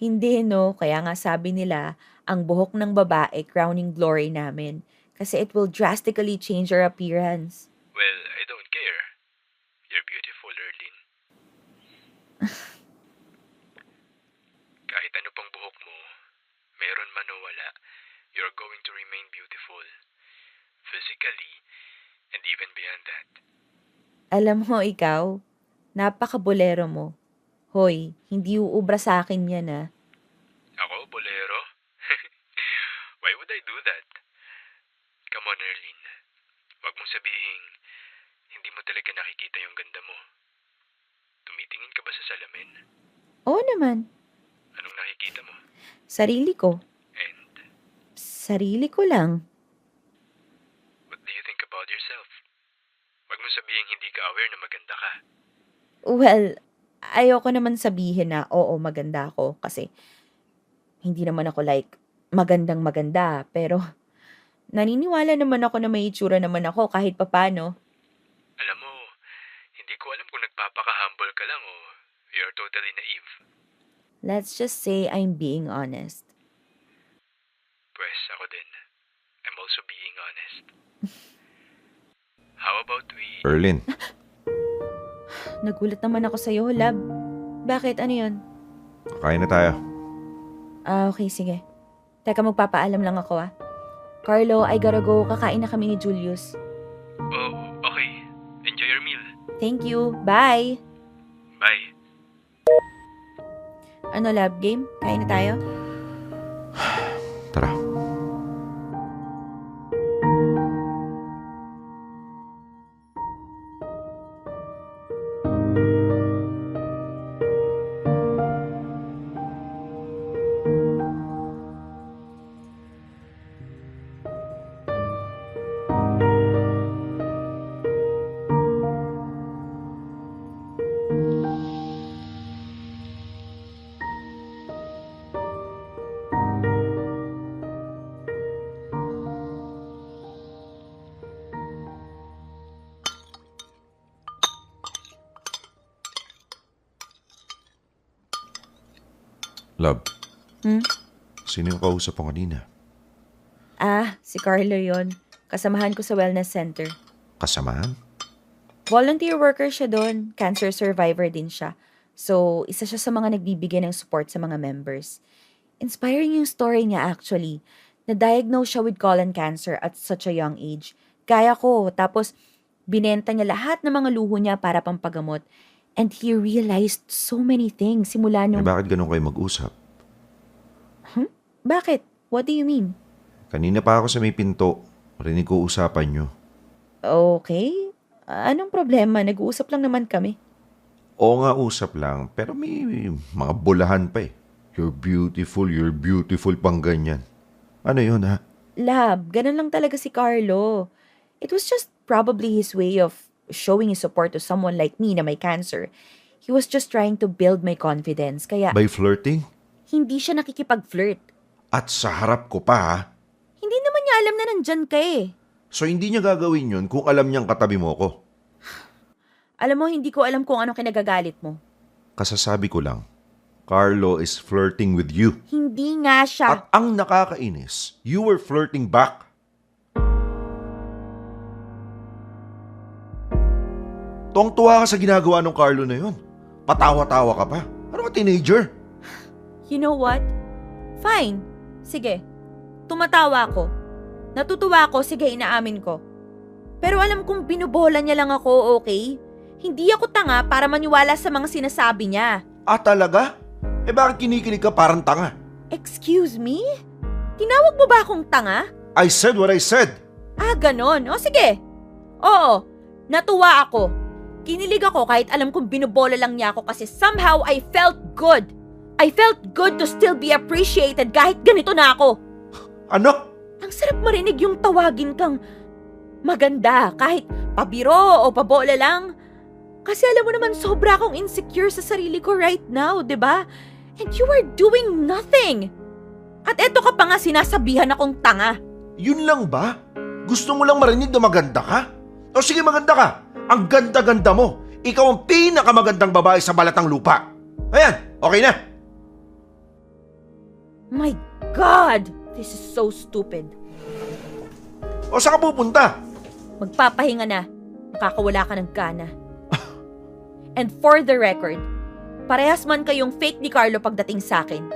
Hindi, no? Kaya nga sabi nila, ang buhok ng babae, crowning glory namin. Kasi it will drastically change our appearance. Well, I don't care. You're beautiful, Erlyn. Kahit ano pang buhok mo, meron man o wala, you're going to remain beautiful. Physically, and even beyond that. Alam mo, ikaw, napaka-bolero mo. Hoy, hindi uubra sa akin yan, ah. Ako, bolero? Why would I do that? Come on, Erlyn. Wag mong sabihin, hindi mo talaga nakikita yung ganda mo. Tumitingin ka ba sa salamin? Oo naman. Anong nakikita mo? Sarili ko. And Sarili ko lang. what do you think about yourself? Wag mong sabihin hindi ka aware na maganda ka. Well, ayoko naman sabihin na oo, maganda ako kasi hindi naman ako like magandang maganda, pero naniniwala naman ako na may itsura naman ako kahit papano. Alam mo, hindi ko alam kung nagpapaka-humble ka lang o you're totally naive. Let's just say I'm being honest. Pues ako din. I'm also being honest. How about we... Erlyn, Nagulat naman ako sa'yo, lab. Bakit? Ano yun? kain na tayo. Okay, sige. Teka, magpapaalam lang ako, ah. Carlo, I gotta go. Kakain na kami ni Julius. Oh, okay. Enjoy your meal. Thank you. Bye! Bye. Ano, lab game? Kain na tayo? Tara. Love, Hmm? sino yung kausap mo kanina? Ah, si Carlo yon. Kasamahan ko sa wellness center. Kasamahan? Volunteer worker siya doon. Cancer survivor din siya. So, isa siya sa mga nagbibigay ng support sa mga members. Inspiring yung story niya actually. Na-diagnose siya with colon cancer at such a young age. Kaya ko. Tapos, binenta niya lahat ng mga luho niya para pampagamot. And he realized so many things simula Eh nung... bakit ganun kayo mag-usap? Bakit? What do you mean? Kanina pa ako sa may pinto. Rinig ko usapan nyo. Okay. Anong problema? Nag-uusap lang naman kami. Oo nga, usap lang. Pero may mga bulahan pa eh. You're beautiful pang ganyan. Ano yun ha? Lab, ganun lang talaga si Carlo. It was just probably his way of showing his support to someone like me na may cancer. He was just trying to build my confidence. Kaya By flirting? hindi siya nakikipag-flirt. At sa harap ko pa ha? Hindi naman niya alam na nandyan ka eh. So hindi niya gagawin yun kung alam niyang katabi mo ko. Alam mo, hindi ko alam kung ano kinagagalit mo. Kasasabi ko lang, Carlo is flirting with you. Hindi nga siya. At ang nakakainis, you were flirting back. Tuwang-tuwa ka sa ginagawa ng Carlo na yun. Patawa-tawa ka pa. Ano ka, teenager? You know what? Fine. Sige. Tumatawa ako. Natutuwa ako, sige, inaamin ko. Pero alam kong binubola niya lang ako, okay? Hindi ako tanga para maniwala sa mga sinasabi niya. Ah, talaga? Eh bakit kinikilig ka parang tanga? Excuse me? Tinawag mo ba akong tanga? I said what I said. Ah, ganon. O sige. Oo, natuwa ako. Kinilig ako kahit alam kong binubola lang niya ako kasi somehow I felt good. I felt good to still be appreciated kahit ganito na ako. Ano? Ang sarap marinig yung tawagin kang maganda kahit pabiro o pabola lang. Kasi alam mo naman sobra akong insecure sa sarili ko right now, 'di ba? And you are doing nothing. At eto ka pa nga sinasabihan akong tanga. Yun lang ba? Gusto mo lang marinig na maganda ka? O sige, maganda ka. Ang ganda-ganda mo. Ikaw ang pinakamagandang babae sa balatang lupa. Ayan, okay na. My God! This is so stupid. O saan ka pupunta? Magpapahinga na. Makakawala ka ng gana. And for the record, parehas man kayong fake ni Carlo pagdating sa akin.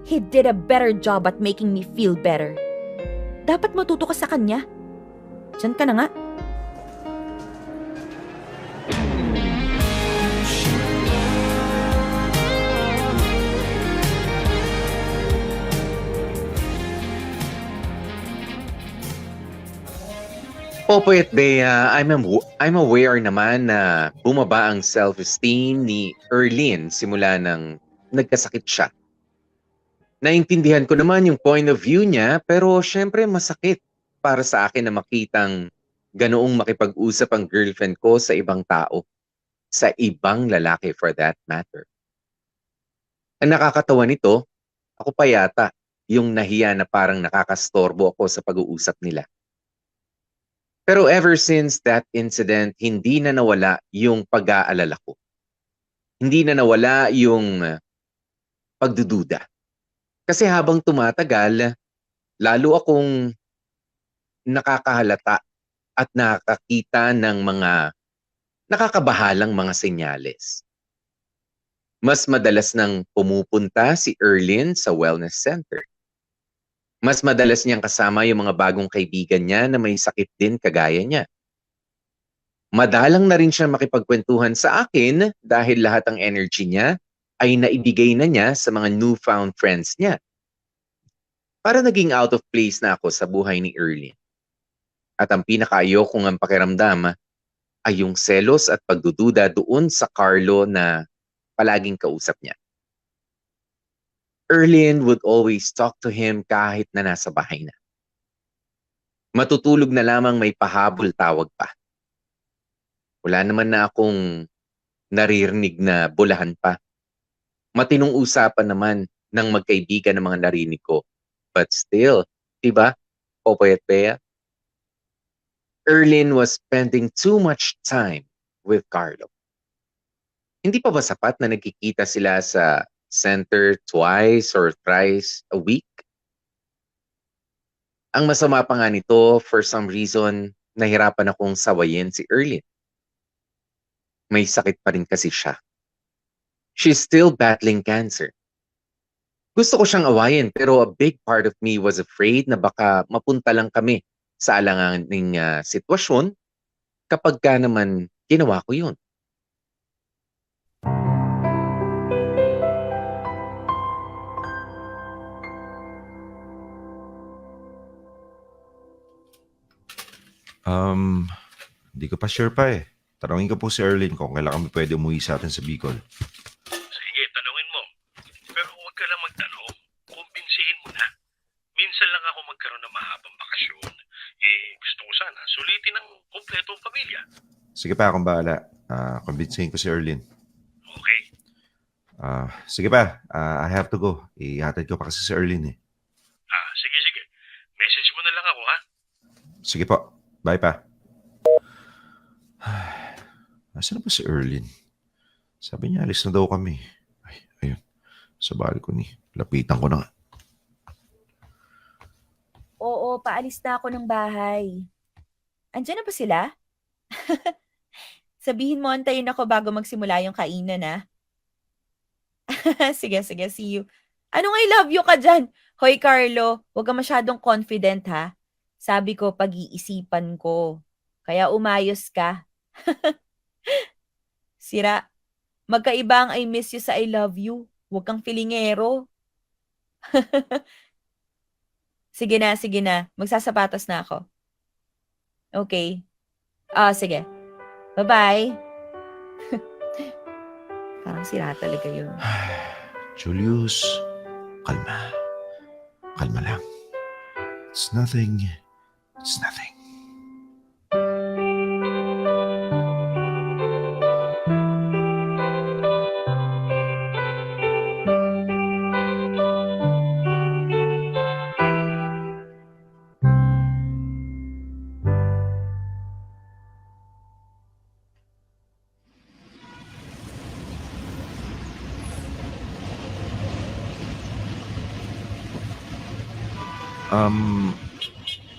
He did a better job at making me feel better. Dapat matuto ka sa kanya. Diyan ka na nga. Popoy at Bea, I'm aware naman na bumaba ang self-esteem ni Erlyn simula nang nagkasakit siya. Naintindihan ko naman yung point of view niya, pero syempre masakit para sa akin na makitang ganoong makipag-usap ang girlfriend ko sa ibang tao, sa ibang lalaki for that matter. Ang nakakatawa nito, ako pa yata yung nahiya na parang nakakastorbo ako sa pag-uusap nila. Pero ever since that incident, hindi na nawala yung pag-aalala ko. Hindi na nawala yung pagdududa. Kasi habang tumatagal, lalo akong nakakahalata at nakakita ng mga nakakabahalang mga senyales. Mas madalas nang pumupunta si Erlyn sa wellness center. Mas madalas niyang kasama yung mga bagong kaibigan niya na may sakit din kagaya niya. Madalang na rin siya makipagkwentuhan sa akin dahil lahat ng energy niya ay naibigay na niya sa mga newfound friends niya. Para naging out of place na ako sa buhay ni Erlyn. At ang pinakaayaw kong ang pakiramdam ay yung selos at pagdududa doon sa Carlo na palaging kausap niya. Erlyn would always talk to him kahit na nasa bahay na. Matutulog na lamang may pahabol tawag pa. Wala naman na akong naririnig na bulahan pa. Matinong usapan naman ng magkaibigan ng mga narinig ko. But still, diba, Popoy at Bea? Erlyn was spending too much time with Carlo. Hindi pa ba sapat na nagkikita sila sa center twice or thrice a week? Ang masama pa nga nito, for some reason, nahirapan akong sawayin si Erlyn. may sakit pa rin kasi siya. She's still battling cancer. Gusto ko siyang awayin pero a big part of me was afraid na baka mapunta lang kami sa alanganing sitwasyon kapag ka naman ginawa ko yun. Hindi ko pa sure pa eh. Tanungin ko po si Erlyn kung kailan kami pwede umuwi sa atin sa Bicol. Sige, tanungin mo. Pero huwag ka lang magtanong. Kumbinsihin mo na. Minsan lang ako magkaroon ng mahabang bakasyon. Gusto ko sana sulitin ang kumpletong pamilya. Sige pa, akong bahala. Kumbinsihin ko si Erlyn. Okay. Sige pa, I have to go. Ihatid ko pa kasi si Erlyn eh. Sige. Message mo na lang ako, ha? Sige po. Bye pa. Nasaan na ba si Erlyn? Sabi niya, alis na daw kami. Ay, ayun. Sa balcony. Lapitan ko na nga. Oo, paalis na ako ng bahay. Andiyan na ba sila? Sabihin mo, antayin ako bago magsimula yung kainan, ha? Sige, see you. Anong I love you ka dyan? Hoy, Carlo, huwag ka masyadong confident, ha? Sabi ko, pag-iisipan ko. Kaya umayos ka. Sira, magkaiba ang I miss you sa I love you. Huwag kang filingero. Sige na. Magsasapatos na ako. Okay. Sige. Bye-bye. Parang sira talaga yun. Julius, kalma. Kalma lang. It's nothing. It's nothing.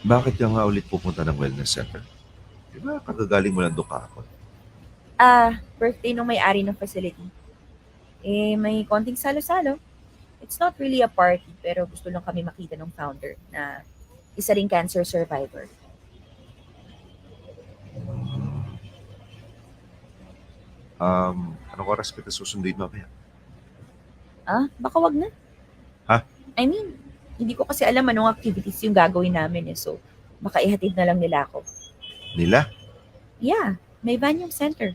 Bakit ka nga ulit pupunta ng wellness center? Diba kagagaling mo lang doon kahapon? Birthday nung may-ari ng facility. May konting salo-salo. It's not really a party, pero gusto lang kami makita ng founder na isa ring cancer survivor. Anong oras kita susunduin mamaya? Baka wag na. Ha? I mean, hindi ko kasi alam anong activities yung gagawin namin so baka ihatid na lang nila ako. Nila? Yeah, may van yung center.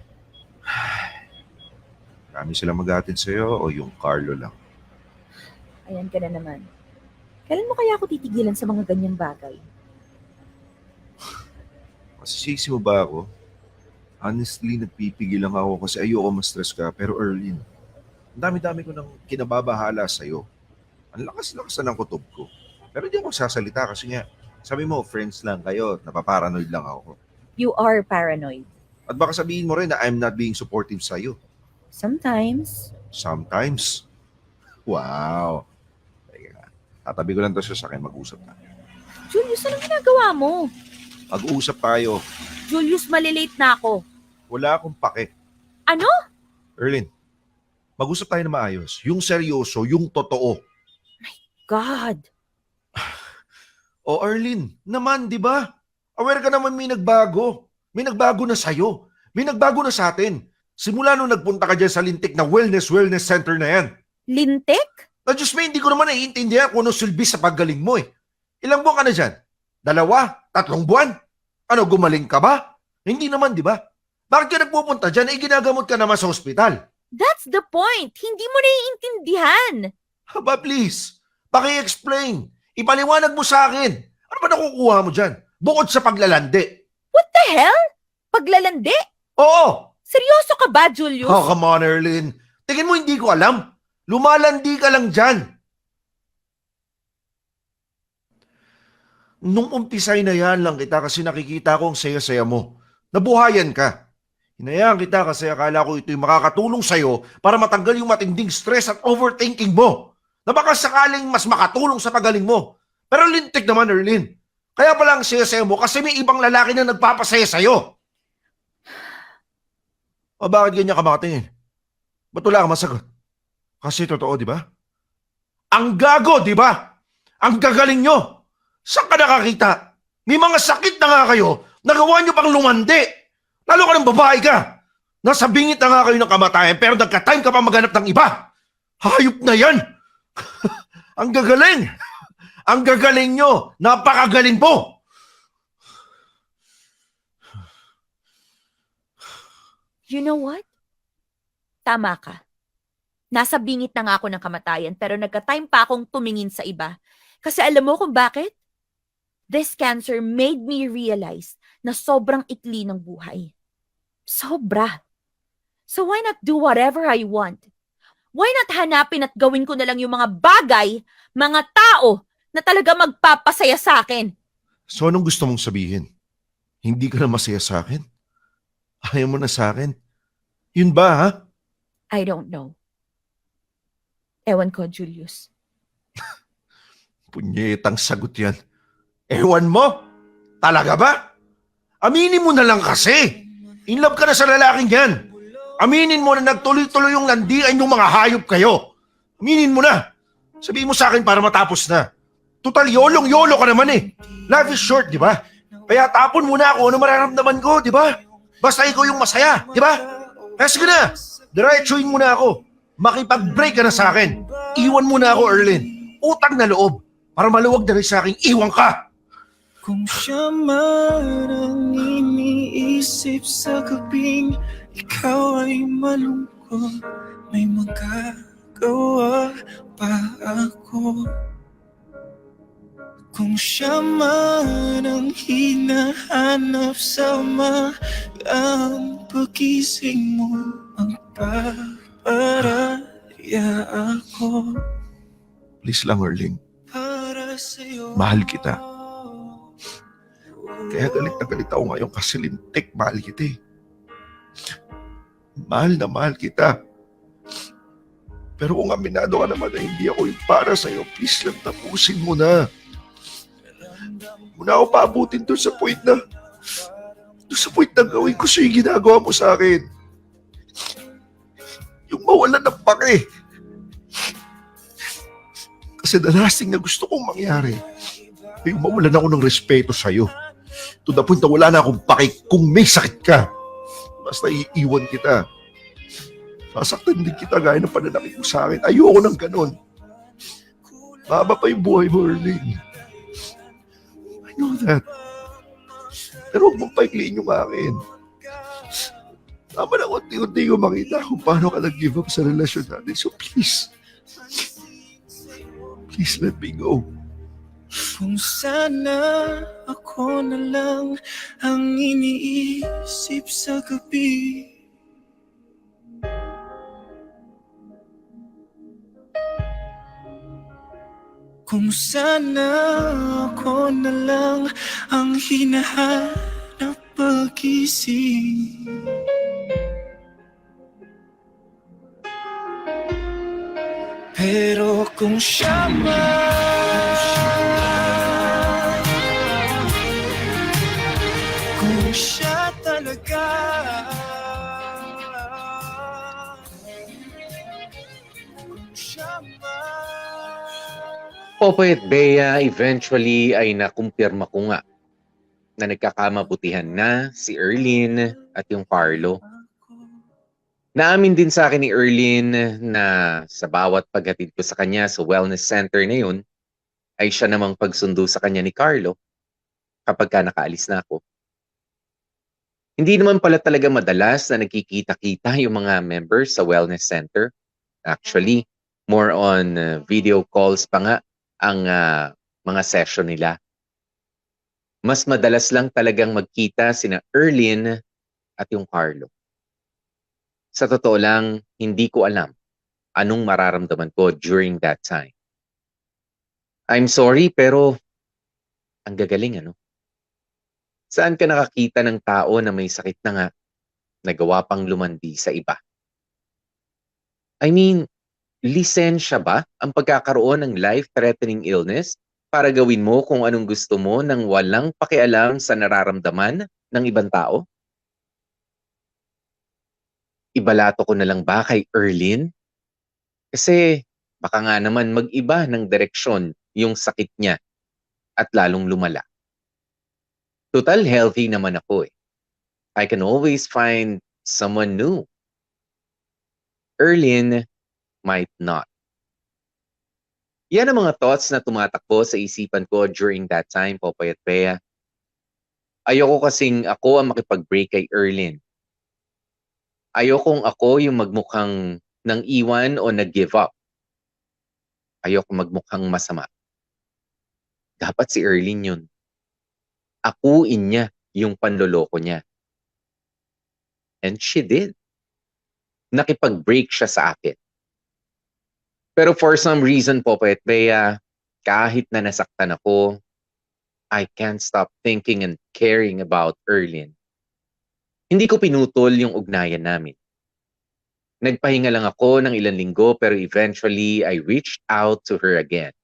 Marami silang mag-aatid sa'yo o yung Carlo lang? Ayan ka na naman. Kailan mo kaya ako titigilan sa mga ganyang bagay? Masisisi mo ba ako? Honestly, nagpipigil lang ako kasi ayoko ma-stress ka. Pero Erlyn, ang dami-dami ko nang kinababahala sa'yo. Ang lakas-lakas na ng kutob ko. Pero hindi ako sasalita kasi nga, sabi mo, friends lang kayo, napaparanoid lang ako. You are paranoid. At baka sabihin mo rin na I'm not being supportive sa'yo. Sometimes. Sometimes. Wow. Teka, tatabi ko lang to sa akin, mag-usap tayo. Julius, anong ginagawa mo? Mag-usap tayo. Julius, malilate na ako. Wala akong pake. Ano? Erlyn, mag-usap tayo na maayos. Yung seryoso, yung totoo. God. O Erlyn, naman, di ba? Aware ka naman may nagbago. May nagbago na sa'yo. May nagbago na sa atin. Simula nung nagpunta ka dyan sa lintik na wellness center na yan. Lintik? Na Diyos may, hindi ko naman naiintindihan kung ano silbi sa paggaling mo eh. Ilang buwan ka na dyan? 2? 3 buwan? Ano, gumaling ka ba? Hindi naman, di ba? Bakit ka nagpupunta dyan? Ginagamot ka naman sa ospital. That's the point. Hindi mo naiintindihan. Haba, please. Paki-explain. Ipaliwanag mo sa akin. Ano ba nakukuha mo dyan? Bukod sa paglalandi. What the hell? Paglalandi? Oo! Seryoso ka ba, Julius? Oh, come on, Erlyn. Tingin mo hindi ko alam. Lumalandi ka lang dyan. Nung umpisay na yan lang kita kasi nakikita ko ang saya-saya mo. Nabuhayan ka. Hinayaan kita kasi akala ko ito'y makakatulong sa'yo para matanggal yung matinding stress at overthinking mo. Na baka sakaling mas makatulong sa pagaling mo. Pero lintik naman, Erlyn. Kaya pala ang saya-saya mo kasi may ibang lalaki na nagpapasaya sa'yo. O bakit ganyan ka makatingin? Ba't wala ka masagot? Kasi totoo, di ba? Ang gago, di ba? Ang gagaling nyo. Saan ka nakakita? May mga sakit na nga kayo. Nagawa nyo pang lumandi. Lalo ka ng babae ka. Nasa bingit na nga kayo ng kamatayan pero nagka-time ka pa maghanap ng iba. Hayop na yan. Ang gagaling. Ang gagaling nyo. Napakagaling po. You know what? Tama ka. Nasa bingit na nga ako ng kamatayan pero nagka-time pa akong tumingin sa iba. Kasi alam mo kung bakit? This cancer made me realize na sobrang ikli ng buhay. Sobra. So why not do whatever I want? Why not hanapin at gawin ko na lang yung mga bagay, mga tao na talaga magpapasaya sa akin? So anong gusto mong sabihin? Hindi ka na masaya sa akin? Ayaw mo na sa akin? Yun ba, ha? I don't know. Ewan ko, Julius. Punyetang sagot yan. Ewan mo? Talaga ba? Aminin mo na lang kasi. In love ka na sa lalaking yan. Aminin mo na nagtuloy-tuloy yung landian yung mga hayop kayo. Aminin mo na. Sabihin mo sa akin para matapos na. Total, yolong-yolo ka naman eh. Life is short, di ba? Kaya tapon muna ako ano mararamdaman ko, di ba? Basta ikaw yung masaya, di ba? Kaya sige na, diretsuin mo na ako. Makipag-break ka na sa akin. Iwan mo na ako, Erlyn. Utang na loob. Para maluwag na rin sa akin, iwan ka. Kung siya man ang iniisip sa gabing ikaw ay malungkot, may magagawa pa ako. Kung siya man ang hinahanap sa magang pagising mo, magpaparaya ako. Please lang, Erling. Para sa'yo. Mahal kita. Kaya galit na galit ako ngayon kasi lintik, mahal kita eh. Mahal na mahal kita. Pero kung aminado ka naman na hindi ako yung para sa'yo, please lang tapusin mo na. Muna ako paabutin doon sa point na gawin ko sa'yo yung ginagawa mo sa akin. Yung mawalan ng pake. Kasi the last thing na gusto kong mangyari ay yung mawalan ako ng respeto sa'yo. To the point na wala na akong pake kung may sakit ka. Basta iiwan kita. Sasaktan din kita gaya ng pananakit mo sa akin. Ayoko ng ganun. Mahaba pa yung buhay mo, Erling. I know that. Pero huwag mong paikliin yung akin. Tama na unti-unti ko makita kung paano ka nag-give up sa relasyon natin. So please let me go. Kung sana ako na lang ang iniisip sa gabi. Kung sana ako na lang ang hinahanap pagising. Pero kung siya man, kung siya talaga, kung siya man. Popoy at Bea eventually ay nakumpirma ko nga na nagkakamabutihan na si Erlyn at yung Carlo. Naamin din sa akin ni Erlyn na sa bawat paghatid ko sa kanya sa wellness center na yun, ay siya namang pagsundo sa kanya ni Carlo kapag ka nakaalis na ako. Hindi naman pala talaga madalas na nagkikita-kita yung mga members sa wellness center. Actually, more on video calls pa nga ang mga session nila. Mas madalas lang talagang magkita sina Erlyn at yung Carlo. Sa totoo lang, hindi ko alam anong mararamdaman ko during that time. I'm sorry, pero ang gagaling, ano? Saan ka nakakita ng tao na may sakit na nga, nagawa pang lumandi sa iba? I mean, lisensya ba ang pagkakaroon ng life-threatening illness para gawin mo kung anong gusto mo nang walang pakialam sa nararamdaman ng ibang tao? Ibalato ko na lang ba kay Erlyn? Kasi baka nga naman mag-iba ng direksyon yung sakit niya at lalong lumala. Total healthy naman ako eh. I can always find someone new. Erlyn might not. Yan ang mga thoughts na tumatakbo sa isipan ko during that time, Popoy at Bea. Ayoko kasing ako ang makipag-break kay Erlyn. Ayokong ako yung magmukhang nang iwan o nag-give up. Ayoko magmukhang masama. Dapat si Erlyn yun. Akuin niya yung panloloko niya. And she did. Nakipag-break siya sa akin. Pero for some reason, Popoy at Bea, kahit na nasaktan ako, I can't stop thinking and caring about Erlyn. Hindi ko pinutol yung ugnayan namin. Nagpahinga lang ako ng ilang linggo pero eventually I reached out to her again.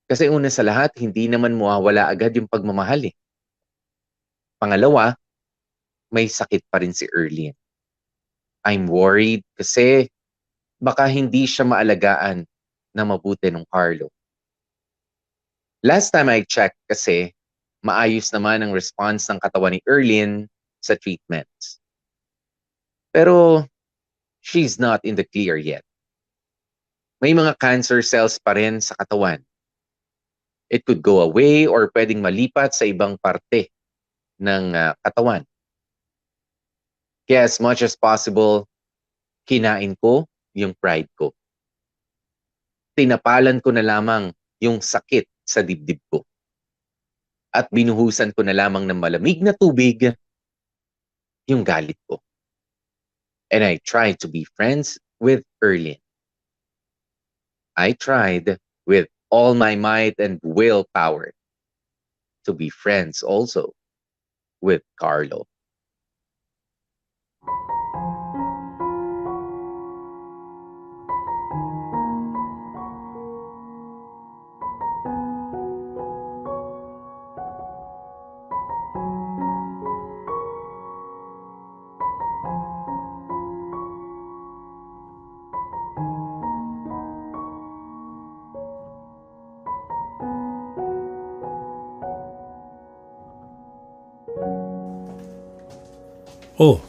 Kasi una sa lahat, hindi naman mawawala agad yung pagmamahal eh. Pangalawa, may sakit pa rin si Erlyn. I'm worried kasi baka hindi siya maalagaan na mabuti ng Carlo. Last time I checked kasi, maayos naman ang response ng katawan ni Erlyn sa treatments. Pero she's not in the clear yet. May mga cancer cells pa rin sa katawan. It could go away or pwedeng malipat sa ibang parte ng katawan. Kaya as much as possible, kinain ko yung pride ko. Tinapalan ko na lamang yung sakit sa dibdib ko. At binuhusan ko na lamang ng malamig na tubig yung galit ko. And I tried to be friends with Erlyn. I tried with all my might and willpower to be friends also with Carlo. Oh,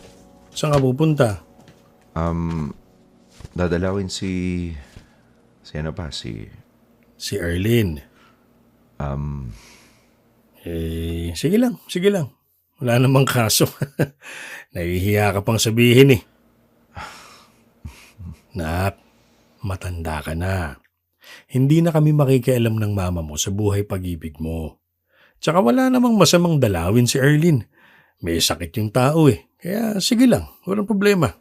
saan ka pupunta? Dadalawin si ano pa? Si Si Erlyn. Sige lang, sige lang. Wala namang kaso. Nahihiya ka pang sabihin eh. Nak, matanda ka na. Hindi na kami makikialam ng mama mo sa buhay pag-ibig mo. Tsaka wala namang masamang dalawin si Erlyn. May sakit yung tao eh. Kaya sige lang, walang problema.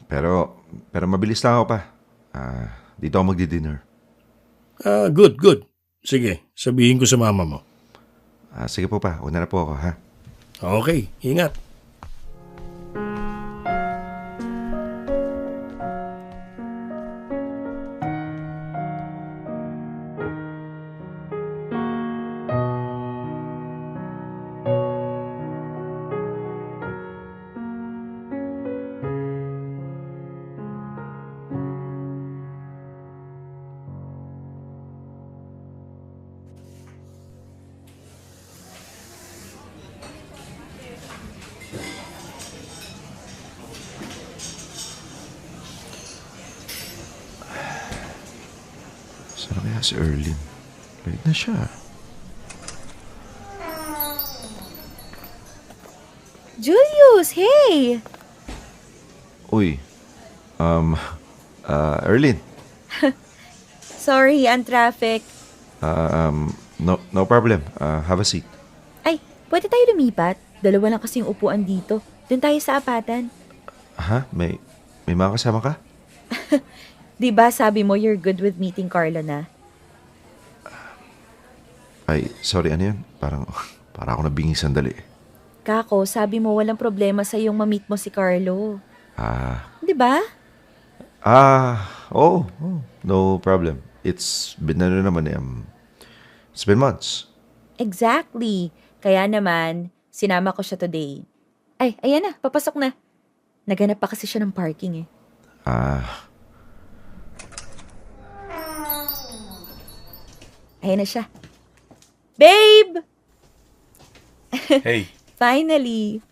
pero mabilis lang ako pa. Dito ako magdi-dinner. Good, good. Sige, sabihin ko sa mama mo. Sige po pa, una na po ako ha. Okay, ingat. Saan kaya si Erlyn? Late na siya. Julius, hey! Uy, Erlyn. Sorry, ang traffic. No problem. Have a seat. Ay, pwede tayo lumipat? Dalawa lang kasi yung upuan dito. Doon tayo sa apatan. Ha? May mga kasama ka? Di ba sabi mo you're good with meeting Carlo na? Ay, sorry, ano yun? Parang ako nabingi sandali. Kako, sabi mo walang problema sa yung ma-meet mo si Carlo. Di ba? Oh, no problem. It's been it's been months. Exactly. Kaya naman, sinama ko siya today. Ay, ayan na, papasok na. Naganap pa kasi siya ng parking eh. Ayan na siya. Babe! Hey, Finally.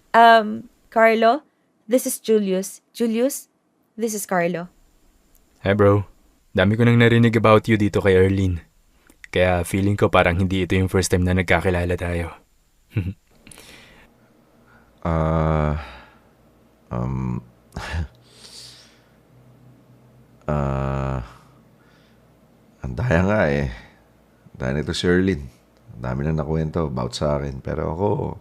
Carlo, this is Julius. Julius, this is Carlo. hi bro. Dami ko nang narinig about you dito kay Erlene. Kaya feeling ko parang hindi ito yung first time na nagkakilala tayo. Ah, um, ang daya nga eh. Dahil nito si Erlene. Ang dami nang nakwento about sa akin. Pero ako,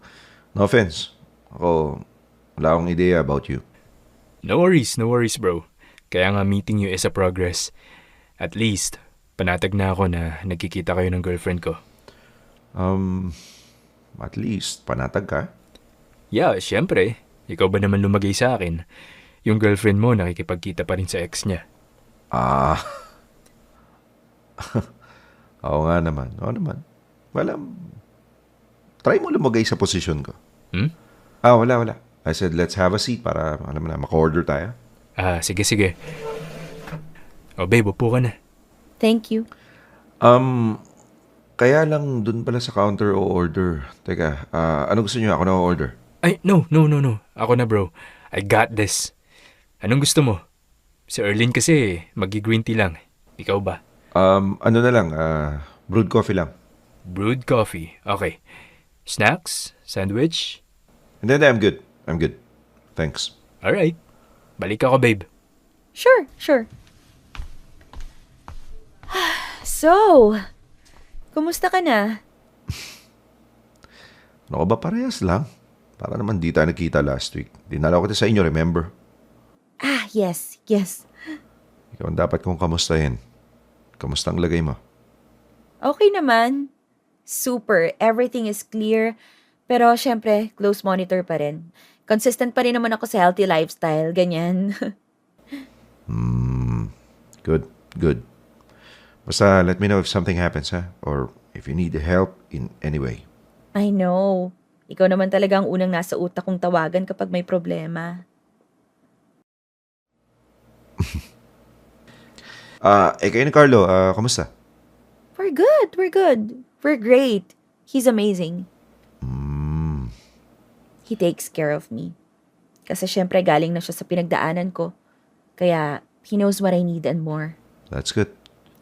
no offense. Ako, wala akong idea about you. No worries bro. Kaya nga meeting you is a progress. At least, panatag na ako na nagkikita kayo ng girlfriend ko. At least, panatag ka. Yeah, syempre. Ikaw ba naman lumagay sa akin? Yung girlfriend mo nakikipagkita pa rin sa ex niya. Ah. Oo nga naman. Oo naman. Well, try mo lumagay sa posisyon ko. Wala. I said, let's have a seat para, alam mo na, maka-order tayo. Sige. Oh babe, upo ka na. Thank you. Kaya lang dun pala sa counter o order. Teka, ano gusto niyo? Ako na order. Ay, no. Ako na bro. I got this. Anong gusto mo? Si Erlene kasi, magi-green tea lang. Ikaw ba? Ano na lang, brewed coffee lang. Brewed coffee. Okay. Snacks? Sandwich? And then I'm good. Thanks. Alright. Balik ako, babe. Sure. So, kumusta ka na? Ano ba, parehas lang. Para naman di tayo nagkita last week. Dinala ko sa inyo, remember? Yes. Ikaw ang dapat kong kamustahin. Kamusta ang lagay mo? Okay naman. Super. Everything is clear. Pero syempre, close monitor pa rin. Consistent pa rin naman ako sa healthy lifestyle. Ganyan. Good. Basta let me know if something happens, ha? Or if you need help in any way. I know. Ikaw naman talaga ang unang nasa utak kong tawagan kapag may problema. Kayo ni Carlo, kamusta? We're good. We're great. He's amazing. He takes care of me. Kasi syempre galing na siya sa pinagdaanan ko. Kaya he knows what I need and more. That's good.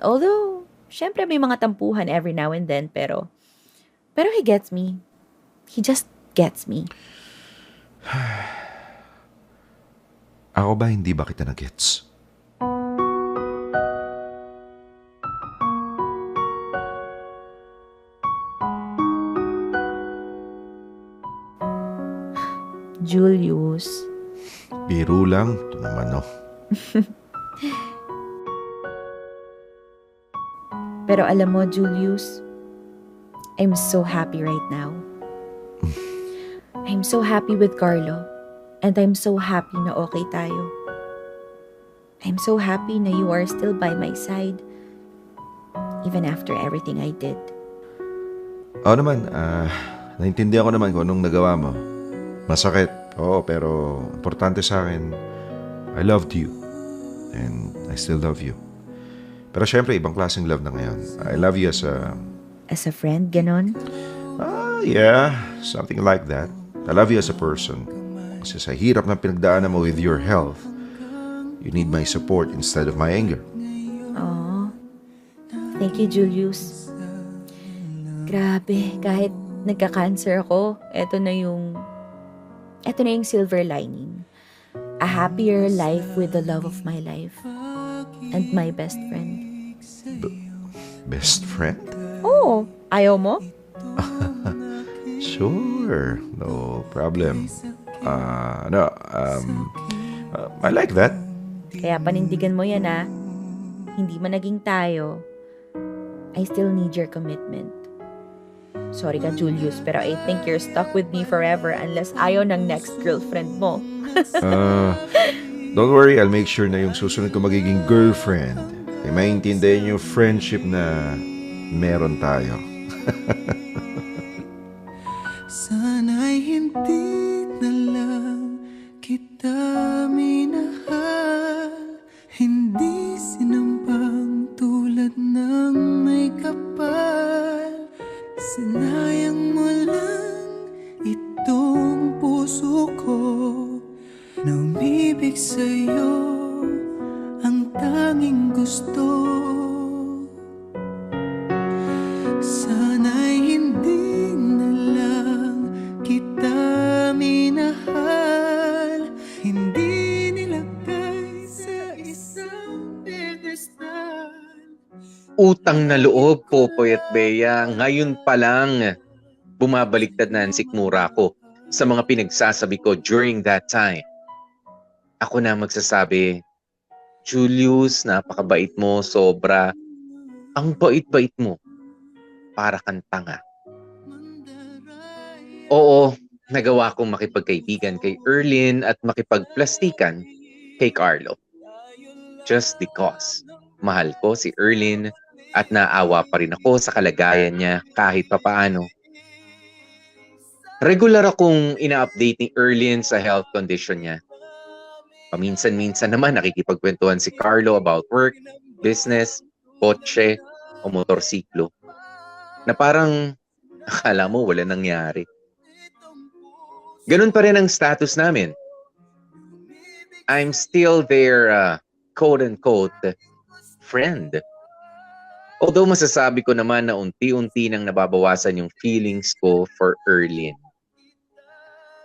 Although, syempre may mga tampuhan every now and then, pero he gets me. He just gets me. Ako ba hindi ba kita na-gets? Julius. Biro lang. Ito naman, no? Pero alam mo, Julius, I'm so happy right now. I'm so happy with Carlo. And I'm so happy na okay tayo. I'm so happy na you are still by my side. Even after everything I did. Oo naman, naintindihan ko naman kung anong nagawa mo. Masakit, oo, pero importante sa akin, I loved you. And I still love you. Pero syempre, ibang klaseng love na ngayon. I love you as a... As a friend, ganon? Yeah, something like that. I love you as a person. Kasi sa hirap ng pinagdaanan mo with your health, you need my support instead of my anger. Oh, thank you, Julius. Grabe, kahit nagka-cancer ako, eto na yung silver lining. A happier life with the love of my life. And my best friend. Best friend? Oh, ayaw mo? Sure, no problem. I like that. Kaya panindigan mo yan Hindi man naging tayo, I still need your commitment. Sorry ka, Julius, pero I think you're stuck with me forever unless ayaw ng next girlfriend mo. Don't worry, I'll make sure na yung susunod ko magiging girlfriend ay maintindihan yung friendship na meron tayo. Sana'y hindi na lang utang na loob, Popoy at Bea. Ngayon pa lang, bumabaliktad na ang sikmura ko sa mga pinagsasabi ko during that time. Ako na magsasabi, Julius, napakabait mo, sobra. Ang bait-bait mo, para kang tanga. Oo, nagawa kong makipagkaibigan kay Erlyn at makipagplastikan kay Carlo. Just because mahal ko si Erlyn at naawa pa rin ako sa kalagayan niya kahit papaano. Regular akong ina-update ni Erlyn sa health condition niya. Paminsan-minsan naman nakikipagkwentuhan si Carlo about work, business, kotse o motorsiklo. Na parang akala mo wala nangyari. Ganun pa rin ang status namin. I'm still their quote-unquote friend. Although masasabi ko naman na unti-unti nang nababawasan yung feelings ko for Erlyn.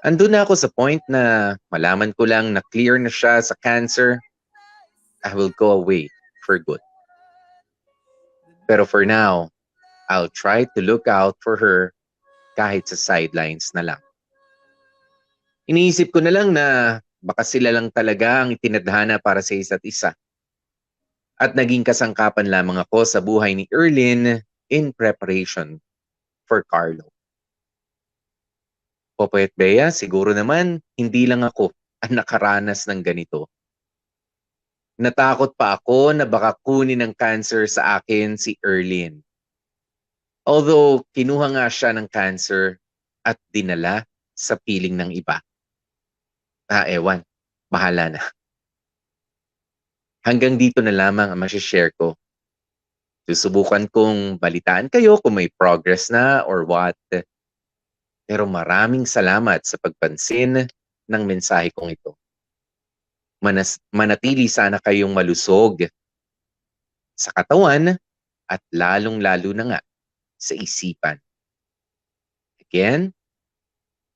Andun na ako sa point na malaman ko lang na clear na siya sa cancer, I will go away for good. Pero for now, I'll try to look out for her kahit sa sidelines na lang. Iniisip ko na lang na baka sila lang talaga ang itinadhana para sa isa't isa. At naging kasangkapan lamang ako sa buhay ni Erlyn in preparation for Carlo. Popoy at Bea, siguro naman hindi lang ako ang nakaranas ng ganito. Natakot pa ako na baka kunin ng cancer sa akin si Erlyn. Although kinuha nga siya ng cancer at dinala sa piling ng iba. Ewan, bahala na. Hanggang dito na lamang ang masishare ko. Susubukan kong balitaan kayo kung may progress na or what. Pero maraming salamat sa pagpansin ng mensahe kong ito. Manatili sana kayong malusog sa katawan at lalong-lalo na nga sa isipan. Again,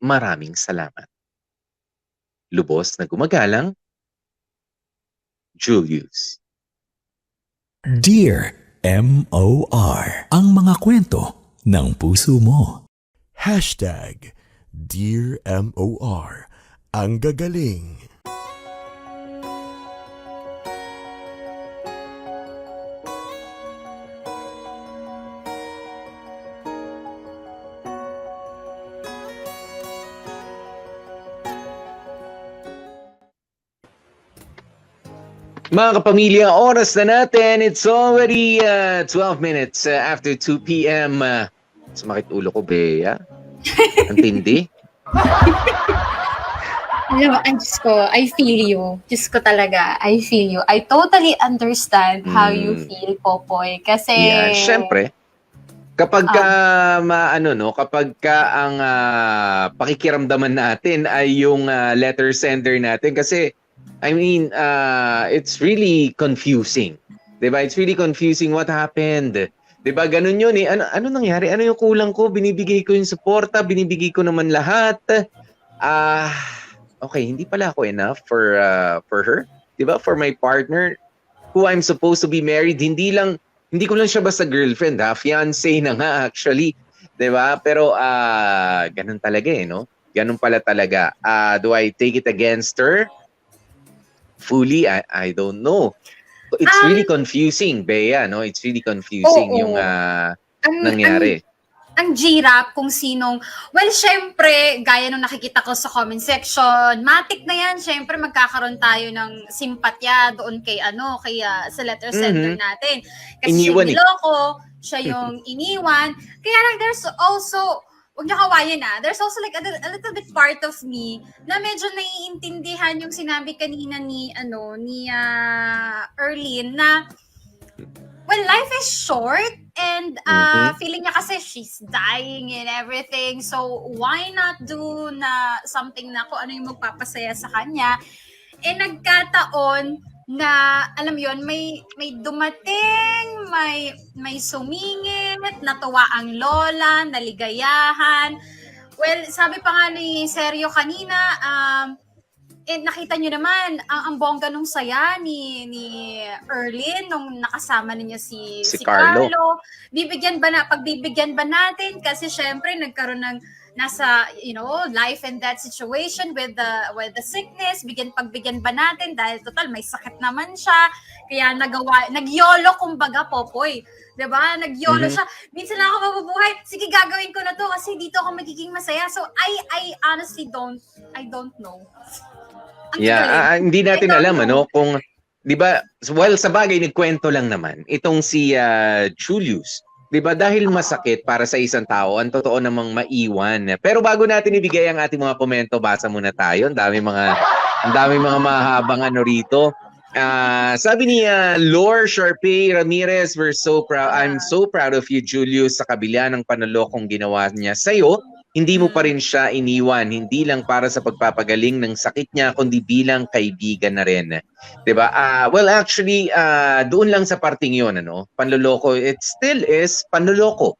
maraming salamat. Lubos na gumagalang, Julius. Dear M.O.R. Ang mga kwento ng puso mo. Hashtag Dear M.O.R. Ang gagaling. Mga kapamilya, oras na natin. It's already 12 minutes after 2 p.m. Sumakit ulo ko, Bea. Ang tindi. Alam mo, ay Diyos ko, I feel you. Diyos ko talaga, I feel you. I totally understand how you feel, Popoy. Kasi... Yeah, syempre. Kapag kapag ang pakikiramdaman natin ay yung letter sender natin kasi I mean, it's really confusing. 'Di ba? It's really confusing what happened. 'Di ba? Ganun 'yun eh. Ano nangyari? Ano yung kulang ko? Binibigay ko yung suporta, binibigay ko naman lahat. Okay, hindi pala ako enough for her. 'Di ba? For my partner who I'm supposed to be married, hindi ko lang siya basta girlfriend, fiancé na nga actually. 'Di ba? Pero ganun talaga eh, no? Ganun pala talaga. Do I take it against her? Fully, I don't know. It's really confusing, Bea, no? It's really confusing yung nangyari. Ang girap kung sinong, well, syempre, gaya nung nakikita ko sa comment section, matik na yan, syempre magkakaroon tayo ng simpatya doon kay sa letter sender natin. Kasi Iniwan siya yung niloko, siya yung iniwan. Kaya lang, there's also, huwag niyo kawayan there's also like a little bit part of me na medyo naiintindihan yung sinabi kanina ni Erlyn na well, life is short and feeling niya kasi she's dying and everything, so why not do something na kung ano yung magpapasaya sa kanya. Nagkataon na alam yon, may dumating, may sumingit, natuwa ang lola, naligayahan. Well, sabi pa nga ni Sergio kanina, nakita nyo naman, ang bongga nung saya ni Erlyn nung nakasama niya si Carlo. Pagbibigyan ba natin? Kasi syempre, nagkaroon ng nasa, life and death situation with the sickness. Pagbigyan ba natin? Dahil total, may sakit naman siya. Kaya nagyolo kumbaga, Popoy. Diba? Nagyolo siya. Minsan lang ako mabubuhay. Sige, gagawin ko na to kasi dito ako magiging masaya. So, I honestly don't know. Ang galing. Hindi natin I don't alam know. kung 'di ba? Well, sa bagay nagkwento lang naman itong si Julius. 'Di ba? Dahil masakit para sa isang tao, ang totoo namang maiwan. Pero bago natin ibigay ang ating mga komento, basa muna tayo. Ang dami mga mahabang rito. Sabi ni Lore Sharpay Ramirez, I'm so proud of you, Julius, sa kabila ng panulokong ginawa niya sa'yo. Hindi mo pa rin siya iniwan, hindi lang para sa pagpapagaling ng sakit niya, kundi bilang kaibigan na rin. 'Di ba? Well, actually, doon lang sa parting 'yon, panloloko, it still is panloloko.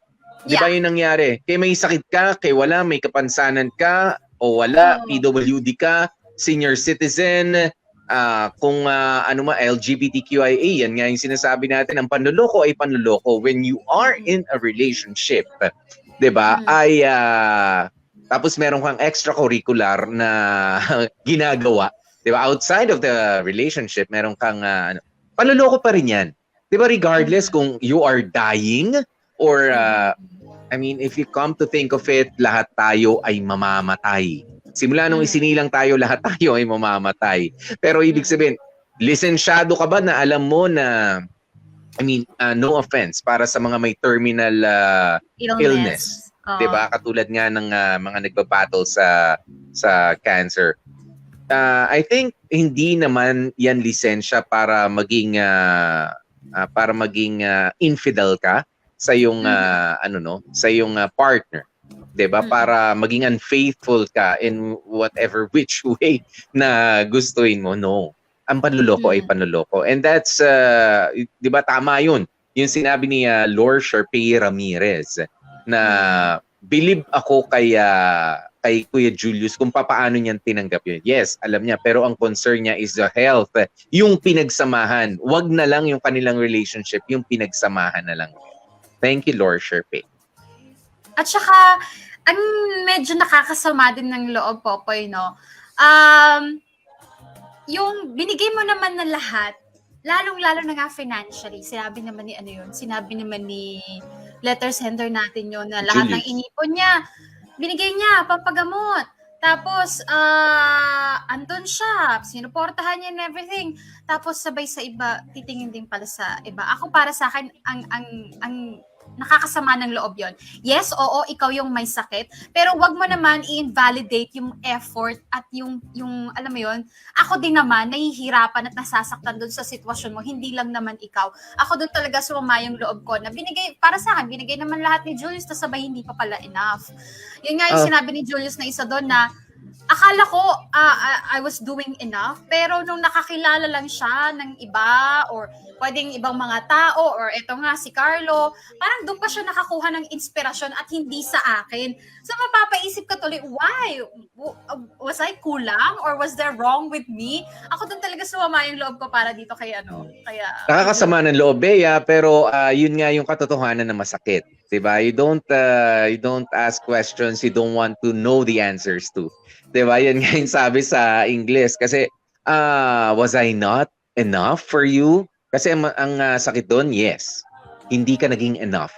'Di ba 'yun nangyari? Kaya may sakit ka, kaya wala, may kapansanan ka, o wala, PWD ka, senior citizen, kung LGBTQIA, yan nga yung sinasabi natin, ang panloloko ay panloloko when you are in a relationship. 'Di ba? Tapos meron kang extracurricular na ginagawa, 'di ba? Outside of the relationship, meron kang panloloko pa rin 'yan. 'Di ba, regardless kung you are dying or if you come to think of it, lahat tayo ay mamamatay. Simula nung isinilang tayo, lahat tayo ay mamamatay. Pero ibig sabihin, lisensyado ka ba na alam mo na no offense para sa mga may terminal illness. 'Di ba? Katulad nga ng mga nagbabattle sa cancer. I think hindi naman 'yan lisensya para maging infidel ka sa iyong sa iyong partner. 'Di ba? Para maging unfaithful ka in whatever which way na gustuin mo. No. Ang panloloko ay panloloko. And that's, 'di ba, tama 'yun. Yung sinabi ni Lore Sharpay Ramirez na believe ako kay Kuya Julius kung paano niyan tinanggap yun. Yes, alam niya, pero ang concern niya is the health. Yung pinagsamahan. Wag na lang yung kanilang relationship, yung pinagsamahan na lang. Thank you, Lore Sharpay. At saka, ang medyo nakakasama din ng loob, Popoy, no? Yung binigay mo naman na lahat, lalong-lalo na nga financially, sinabi naman ni letter sender natin yun, na lahat ng inipon niya, binigay niya, pampagamot. Tapos, andun siya, sinuportahan niya and everything. Tapos, sabay sa iba, titingin din pala sa iba. Ako, para sa akin, ang nakakasama ng loob yon. Yes, oo, ikaw yung may sakit, pero wag mo naman i-invalidate yung effort at yung alam mo yon. Ako din naman nahihirapan at nasasaktan doon sa sitwasyon mo, hindi lang naman ikaw. Ako doon talaga sumama yung loob ko na para sa akin, binigay naman lahat ni Julius, tas sabay hindi pa pala enough. Yun nga yung sinabi ni Julius na isa doon na akala ko I was doing enough, pero nung nakakilala lang siya ng iba or pwedeng ibang mga tao or eto nga si Carlo, parang doon pa siya nakakuha ng inspirasyon at hindi sa akin. So mapapaisip ka tuloy, why? Was I kulang or was there wrong with me? Ako doon talaga sumama yung loob ko para dito kaya nakakasama ng loob, Bea, pero yun nga yung katotohanan na masakit. Diba? You don't ask questions you don't want to know the answers to. Diba? Yan nga yung sabi sa English. Kasi, was I not enough for you? Kasi ang sakit doon, yes. Hindi ka naging enough.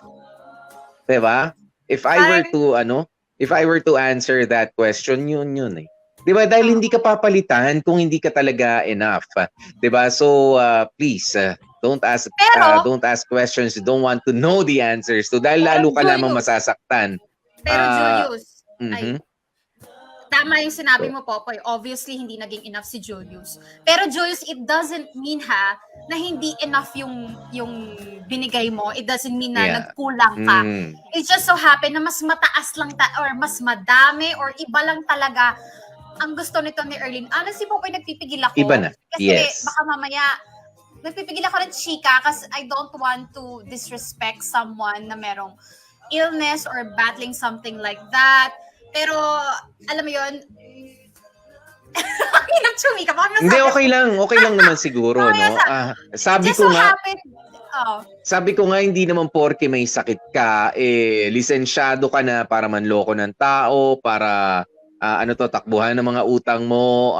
Diba? If I were to answer that question, yun eh. Diba? Dahil hindi ka papalitan kung hindi ka talaga enough. Diba? So, please, don't ask questions you don't want to know the answers to. Dahil lalo ka lamang masasaktan. Pero Julius, tama yung sinabi mo, Popoy. Obviously, hindi naging enough si Julius. Pero Julius, it doesn't mean na hindi enough yung binigay mo. It doesn't mean na nagkulang ka. It just so happen na mas mataas lang or mas madami or iba lang talaga ang gusto nito ni Erlyn. Honestly, Popoy, nagpipigil ako. Iba na. Kasi yes. Baka mamaya, nagpipigil ako rin chika kasi I don't want to disrespect someone na merong illness or battling something like that. Pero, alam mo yun, Chumika, baka Hindi, okay lang naman siguro, no? Sabi Just ko so nga, happened, oh, Sabi ko nga, hindi naman porke may sakit ka, lisensyado ka na para manloko ng tao, para takbuhan ng mga utang mo,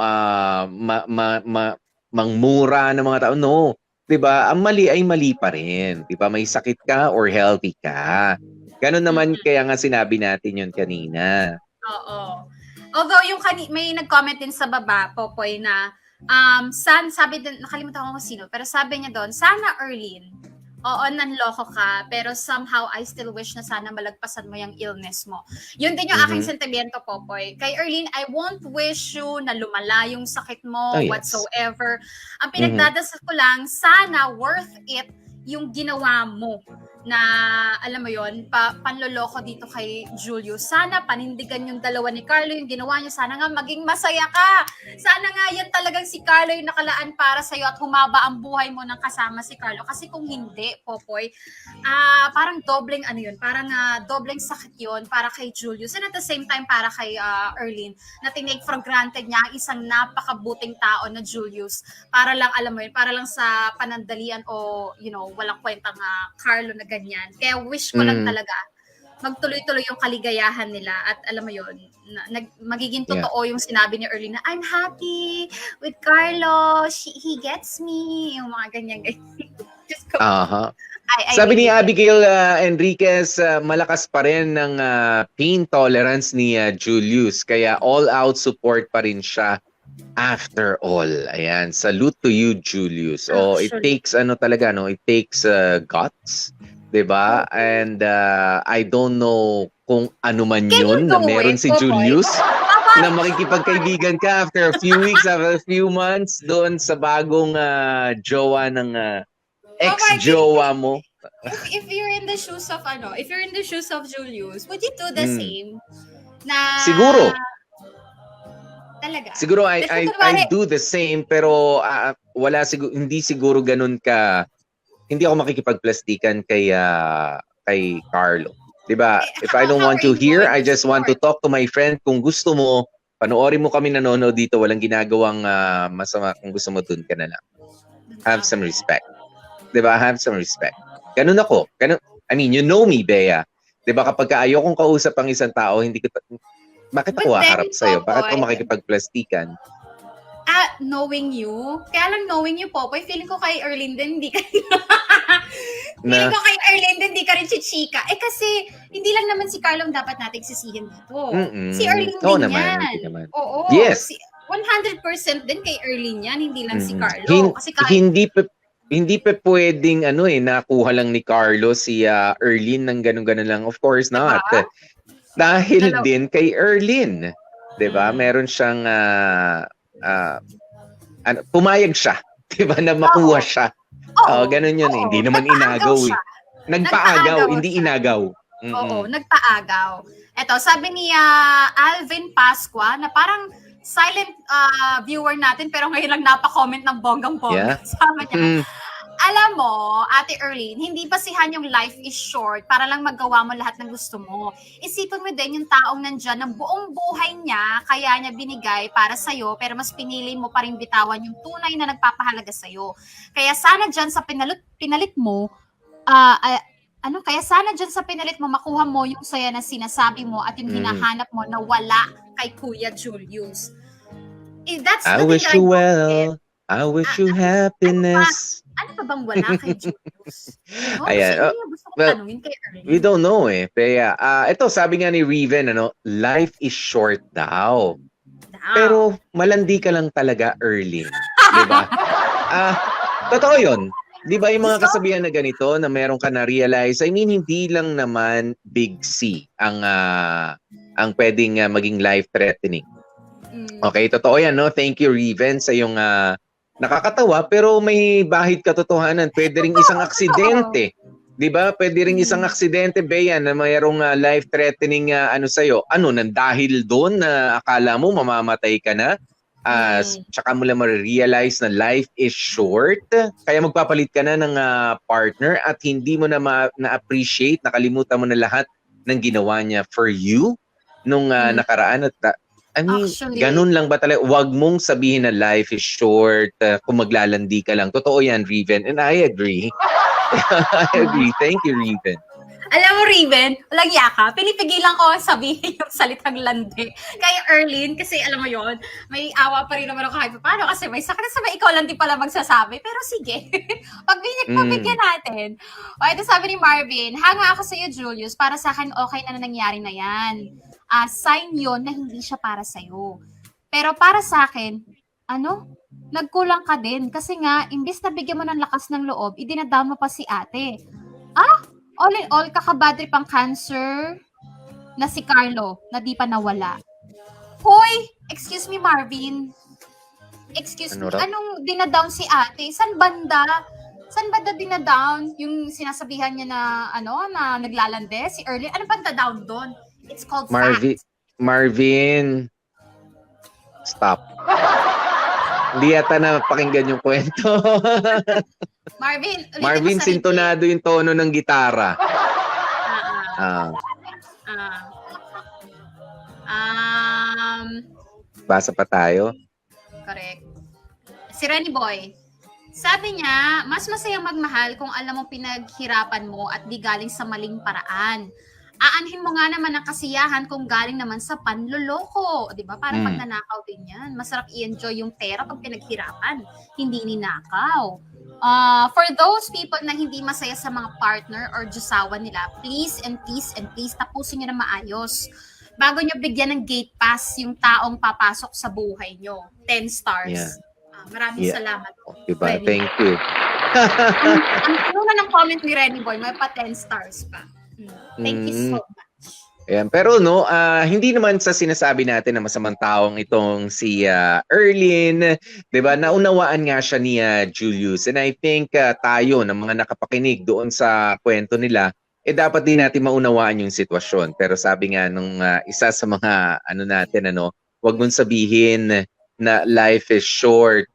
mangmura ng mga tao. No. 'Di ba? Ang mali ay mali pa rin. 'Di ba? May sakit ka or healthy ka. Ganun naman kaya nga sinabi natin yun kanina. oo. Although may nag-comment din sa baba, Popoy, na sabi din, nakalimutan ko kung sino, pero sabi niya doon, sana Erlyn, oo, nanloko ka, pero somehow I still wish na sana malagpasan mo yung illness mo. Yun din yung aking sentimiento, Popoy. Kay Erlyn, I won't wish you na lumala yung sakit mo, Yes. whatsoever. Ang pinagdadasal ko lang, sana worth it yung ginawa mo na, alam mo yon, panloloko dito kay Julius. Sana panindigan yung dalawa ni Carlo, yung ginawa niyo. Sana nga maging masaya ka. Sana nga yan talagang si Carlo yung nakalaan para sa'yo at humaba ang buhay mo ng kasama si Carlo. Kasi kung hindi, Popoy, parang dobleng parang dobleng sakit yun para kay Julius. And at the same time, para kay Erlyn, na tinake for granted niya ang isang napakabuting tao na Julius. Para lang, alam mo yun, para lang sa panandalian o, walang kwentang Carlo na ganyan. Kaya wish ko lang talaga magtuloy-tuloy yung kaligayahan nila at alam mo yun, magiging totoo yung sinabi ni Erlyn na I'm happy with Carlo, he gets me, yung mga ganyan. Just go. Sabi ni really- Abigail Enriquez, malakas pa rin ng pain tolerance ni Julius. Kaya all-out support pa rin siya after all. Ayan, salute to you, Julius. It takes it takes guts, 'di ba? And I don't know kung ano man Can you yun na do meron it, si Popoy? Julius na makikipagkaibigan ka after a few weeks, after a few months doon sa bagong jowa ng ex-jowa mo. If you're in the shoes of Julius, would you do the same? Na Siguro. Talaga. Siguro I Kunwari, do the same, pero hindi siguro ganun ka, hindi ako makikipagplastikan kay Carlo. 'Di ba? If I don't want to hear, I just want to talk to my friend. Kung gusto mo, panoorin mo kami nanonood dito, walang ginagawang masama. Kung gusto mo, dun ka na lang. Have some respect. 'Di ba? Have some respect. Ganun ako. I mean, you know me, Bea. 'Di ba, kapag ayokong kausap ang isang tao, bakit ako But then, haharap sa'yo? Bakit ako Popoy, makikipagplastikan? knowing you, kaya lang knowing you, Popoy, feeling ko kay Erlyn din, hindi ka Na- feeling ko kay Erlyn din, hindi ka rin chichika. Kasi, hindi lang naman si Carlo ang dapat nating sisihin dito. Si Erlyn din Oo naman, yan. hindi naman. Oo. Yes. 100% din kay Erlyn yan, hindi lang si Carlo. Kasi kahit Hindi pa pwedeng nakuha lang ni Carlo si Erlyn ng ganun-ganun lang. Of course not. Diba? Dahil Dalaw- din kay Erlyn. 'Di ba? Meron siyang pumayag siya, 'di ba, na makuha siya. Ganun 'yun. Hindi naman inagaw eh. Nagpaagaw, Nagpaagaw hindi siya. inagaw. Oo, nagpaagaw. Eto, sabi ni Alvin Pasqua na parang silent viewer natin pero ngayon lang napa-comment ng bonggang-bongga. Yeah. Sabi niya, alam mo, Ate Erlyn, hindi basihan yung life is short para lang magawa mo lahat ng gusto mo. Isipin mo din yung taong nandyan ng buong buhay niya, kaya niya binigay para sa'yo, pero mas pinili mo pa rin bitawan yung tunay na nagpapahalaga sa'yo. Kaya sana dyan sa pinalit mo, kaya sana dyan sa pinalit mo, makuha mo yung saya na sinasabi mo at yung hinahanap mo na wala kay Kuya Julius. That's I the wish thing you I don't well. get. I wish you happiness. Ano pa bang wala kay Julius? Ayan. Gusto ko Well, tanungin kay Erlyn. We don't know eh. Kaya, ito, sabi nga ni Riven, life is short daw. Pero malandi ka lang talaga, Erlyn. Di ba? Totoo yun. Di ba yung mga kasabihan na ganito na meron ka na realize, I mean, hindi lang naman big C ang pwedeng maging life-threatening. Okay, totoo yan, no? Thank you, Riven, sa yung nakakatawa, pero may bahid katotohanan. Pwede ring isang aksidente. Di ba? Pwede ring isang aksidente, Bea, na mayroong life-threatening sa'yo. Nang dahil doon na akala mo mamamatay ka na, tsaka mo lang ma-realize na life is short, kaya magpapalit ka na ng partner at hindi mo na na-appreciate, nakalimutan mo na lahat ng ginawa niya for you nung nakaraan at I mean, Actually. ganun lang ba talaga? Huwag mong sabihin na life is short, kung maglalandi ka lang. Totoo yan, Riven. And I agree. I agree. Thank you, Riven. Alam mo, Riven, walang yaka. Pinipigilan ko sabihin yung salitang landi. Kaya Erlyn, kasi alam mo yon, may awa pa rin naman ako kahit paano kasi may sakit sa ikaw lang din pala magsasabi. Pero sige, pagbigyan natin. O, ito sabi ni Marvin, hanga ako sa iyo, Julius. Para sa akin, okay na nangyari na yan. Sign yon na hindi siya para sa'yo. Pero para sa akin, nagkulang ka din. Kasi nga, imbis na bigyan mo ng lakas ng loob, idinadown mo pa si ate. All in all, kakabadri pang cancer na si Carlo na di pa nawala. Hoy! Excuse me, Marvin. Excuse Ano me, raw? anong dinadown si ate? San banda? Saan ba dinadown? Yung sinasabihan niya na, na naglalande? Si Erlyn? Ano bang down doon? It's called fact. Marvin, stop. Hindi yata na pakinggan yung kwento. Marvin, ulitin Marvin, mo sarili. sintonado yung tono ng gitara. Ah, Ah, basa pa tayo. correct. Si Renny Boy, sabi niya, mas masayang magmahal kung alam mo pinaghirapan mo at di galing sa maling paraan. Aanhin mo nga naman ang kasiyahan kung galing naman sa panloloko. Di ba? Parang pagnanakaw din yan. Masarap i-enjoy yung pera pag pinaghirapan. Hindi ninakaw. For those people na hindi masaya sa mga partner or jusawan nila, please tapusin nyo na maayos. Bago nyo bigyan ng gate pass yung taong papasok sa buhay nyo. 10 stars. Yeah. Maraming Yeah. salamat po. Diba? Renny. Thank you. Ang tunay ng comment ni Renny Boy, may pa 10 stars pa. Thank you so much. Ayan. Pero hindi naman sa sinasabi natin na masamang taong itong si Erlyn, 'di ba? Naunawaan nga siya ni Julius. And I think tayo ng mga nakapakinig doon sa kwento nila, dapat din natin maunawaan yung sitwasyon. Pero sabi nga nung isa sa mga wag mong sabihin na life is short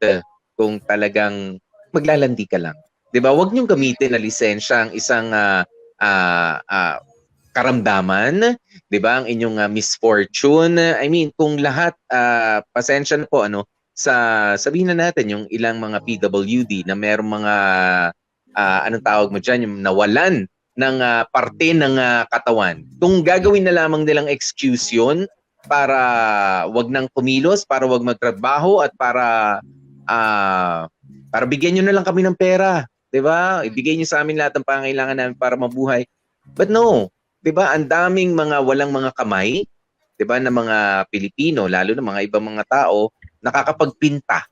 kung talagang maglalandi ka lang. 'Di ba? Wag niyong gamitin na lisensya ang isang karamdaman, 'di ba? Ang inyong misfortune. I mean, kung lahat pasensya na po sabihin na natin yung ilang mga PWD na merong mga anong tawag mo diyan, yung nawalan ng parte ng katawan. Kung gagawin na lamang nilang excuse yun para wag nang kumilos, para wag magtrabaho at para bigyan niyo na lang kami ng pera. 'Di ba? Ibigay niyo sa amin lahat ng pangangailangan namin para mabuhay. But no, 'di ba? Ang daming mga walang mga kamay, 'di ba, na mga Pilipino, lalo na mga ibang mga tao, nakakapagpinta.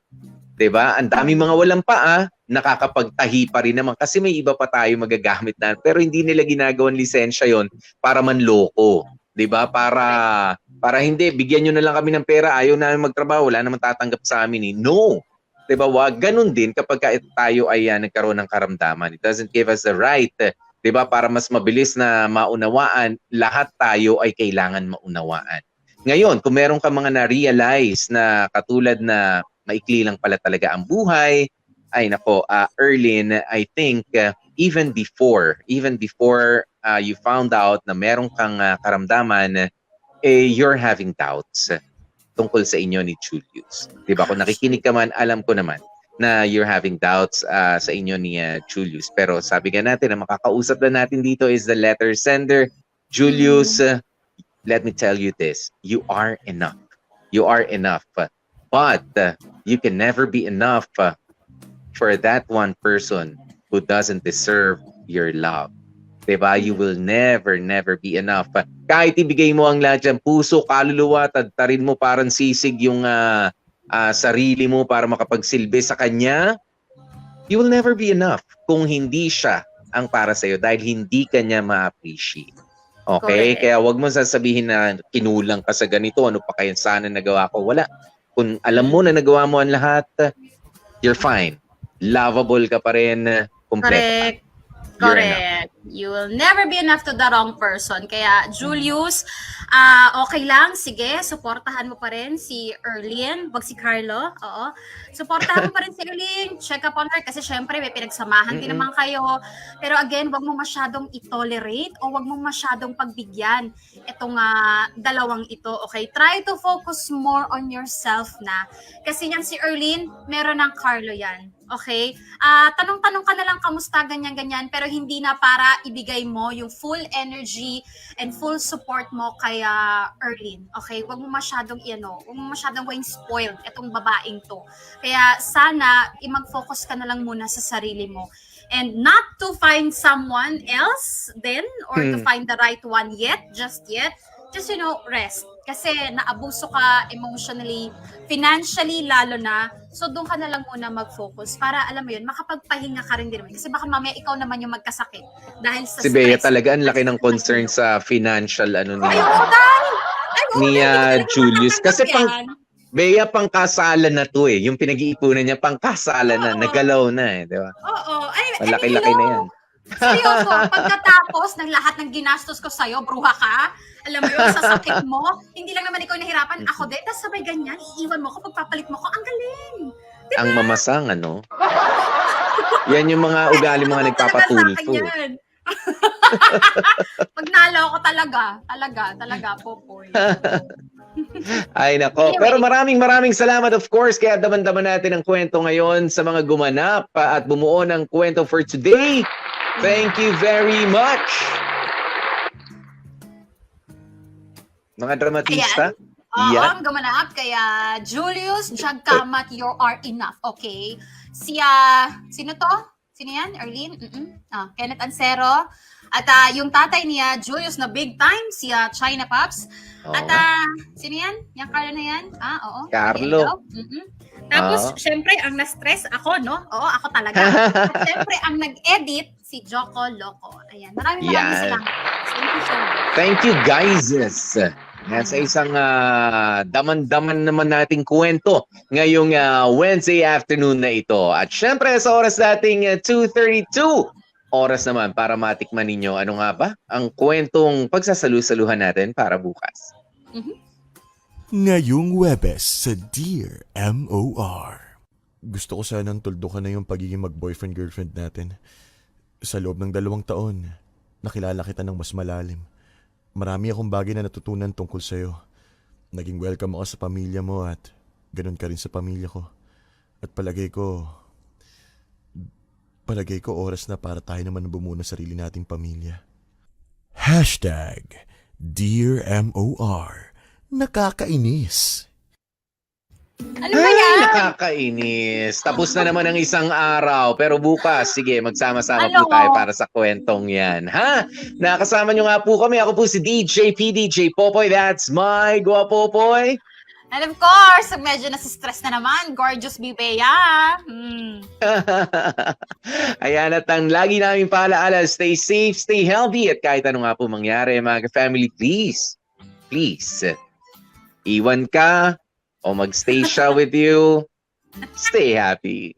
'Di ba? Ang daming mga walang paa, nakakapagtahi pa rin naman kasi may iba pa tayo magagamit na, pero hindi nila ginagawang lisensya 'yon para manloko. 'Di ba? Para hindi bigyan niyo na lang kami ng pera, ayaw namin magtrabaho, wala namang tatanggap sa amin. No. 'Di ba? Wag ganun din kapag tayo ay nagkaroon ng karamdaman. It doesn't give us the right, 'di ba? Para mas mabilis na maunawaan, lahat tayo ay kailangan maunawaan. Ngayon, kung meron ka mga na-realize na katulad na maikli lang pala talaga ang buhay, ay nako, Erlyn, I think even before you found out na meron kang karamdaman, you're having doubts tungkol sa inyo ni Julius. 'Di ba? Kung nakikinig ka man, alam ko naman na you're having doubts sa inyo ni Julius. Pero sabi nga natin, na makakausap na natin dito is the letter sender. Julius, let me tell you this. You are enough. You are enough. But you can never be enough for that one person who doesn't deserve your love. Diba? You will never be enough. Kahit ibigay mo ang lahat dyan, puso, kaluluwa, tadtarin mo parang sisig yung sarili mo para makapagsilbi sa kanya, you will never be enough kung hindi siya ang para sa'yo dahil hindi ka niya ma-appreciate. Okay? Correct. Kaya wag mo sasabihin na kinulang ka sa ganito, ano pa kaya sana nagawa ko. Wala. Kung alam mo na nagawa mo ang lahat, you're fine. Lovable ka pa rin, kompleto ka. Correct. You're enough. Correct. You will never be enough to the wrong person. Kaya, Julius, okay lang. Sige, supportahan mo pa rin si Erlyn. Wag si Carlo. Oo. Supportahan mo pa rin si Erlyn. Check up on her. Kasi syempre, may pinagsamahan din naman kayo. Pero again, wag mo masyadong i-tolerate o wag mo masyadong pagbigyan itong dalawang ito. Okay? Try to focus more on yourself na. Kasi yan si Erlyn, meron ng Carlo yan. Okay? Tanong-tanong ka na lang kamusta, ganyan-ganyan, pero hindi na para ibigay mo yung full energy and full support mo kay Erlyn. Okay? Huwag mo masyadong gawing spoiled itong babaeng to. Kaya sana, mag-focus ka na lang muna sa sarili mo. And not to find someone else then, or to find the right one just yet. Just, rest. Kasi naabuso ka emotionally, financially lalo na. So, doon ka na lang muna mag-focus para, alam mo yun, makapagpahinga ka rin din naman. Kasi baka mamaya ikaw naman yung magkasakit dahil sa Si Bea talaga, ang laki ng concern sa financial Ay, oo, ni dahil. Julius. Kasi yan. Bea, pangkasalan na to eh. Yung pinag-iipunan niya, pangkasalan na. Oo. Nagalaw na eh, di ba? Oo. Ay, Malaki-laki na yan. Seryoso, pagkatapos ng lahat ng ginastos ko sa'yo, bruha ka, alam mo yun, sa sakit mo, hindi lang naman ikaw nahirapan, ako din, tapos sabay ganyan, iiwan mo ko, pagpapalit mo ko, ang galing. Diba? Ang mamasang, ano? Yan yung mga ugali mga nagpapatulfo. Pag nalaw ko talaga, Popoy. Ay nako. Anyway. Pero maraming salamat of course. Kaya daman-daman natin ang kwento ngayon sa mga gumanap at bumuo ng kwento for today. Thank you very much. Mga dramatista. Oo, ang gumanap. Kaya, Julius Jagkamat, you are enough. Okay? Sino to? Sino yan? Erlyn? Kenneth Ancero. At yung tatay niya, Julius na big time, si China Pops. Oo. At sino yan? Yung Carlo na yan? Oo. Carlo. Tapos, syempre, ang na-stress ako, no? Oo, ako talaga. At syempre, ang nag-edit, si Joko Loco. Ayan. Maraming Yan. salamat. Thank you so much. Thank you guys. Yan sa isang daman-daman naman nating kwento ngayong Wednesday afternoon na ito. At syempre sa oras nating 2:32, oras naman para matikman ninyo ano nga ba ang kwentong pagsasalu-saluhan natin para bukas. Ngayong Webes sa Dear MOR. Gusto ko sanang tuldukan na yung pagiging mag-boyfriend-girlfriend natin. Sa loob ng 2 taon, nakilala kita ng mas malalim. Marami akong bagay na natutunan tungkol sa'yo. Naging welcome ako sa pamilya mo at ganun ka rin sa pamilya ko. At palagay ko oras na para tayo naman bumuo ng sarili nating pamilya. Dear MOR. Nakakainis. Ano ba yan? Nakakainis. Tapos na naman ang isang araw. Pero bukas, sige, magsama-sama po Ano? tayo para sa kwentong yan. Ha? Nakasama nyo nga po kami. Ako po si DJ PDJ Popoy. That's my Guapopoy. And of course, medyo nasi-stress na naman. Gorgeous Bibea. Ayan, at ang lagi namin paalaala, stay safe, stay healthy. At kahit ano nga po mangyari, mga family, please, iwan ka o magstay siya with you. Stay happy.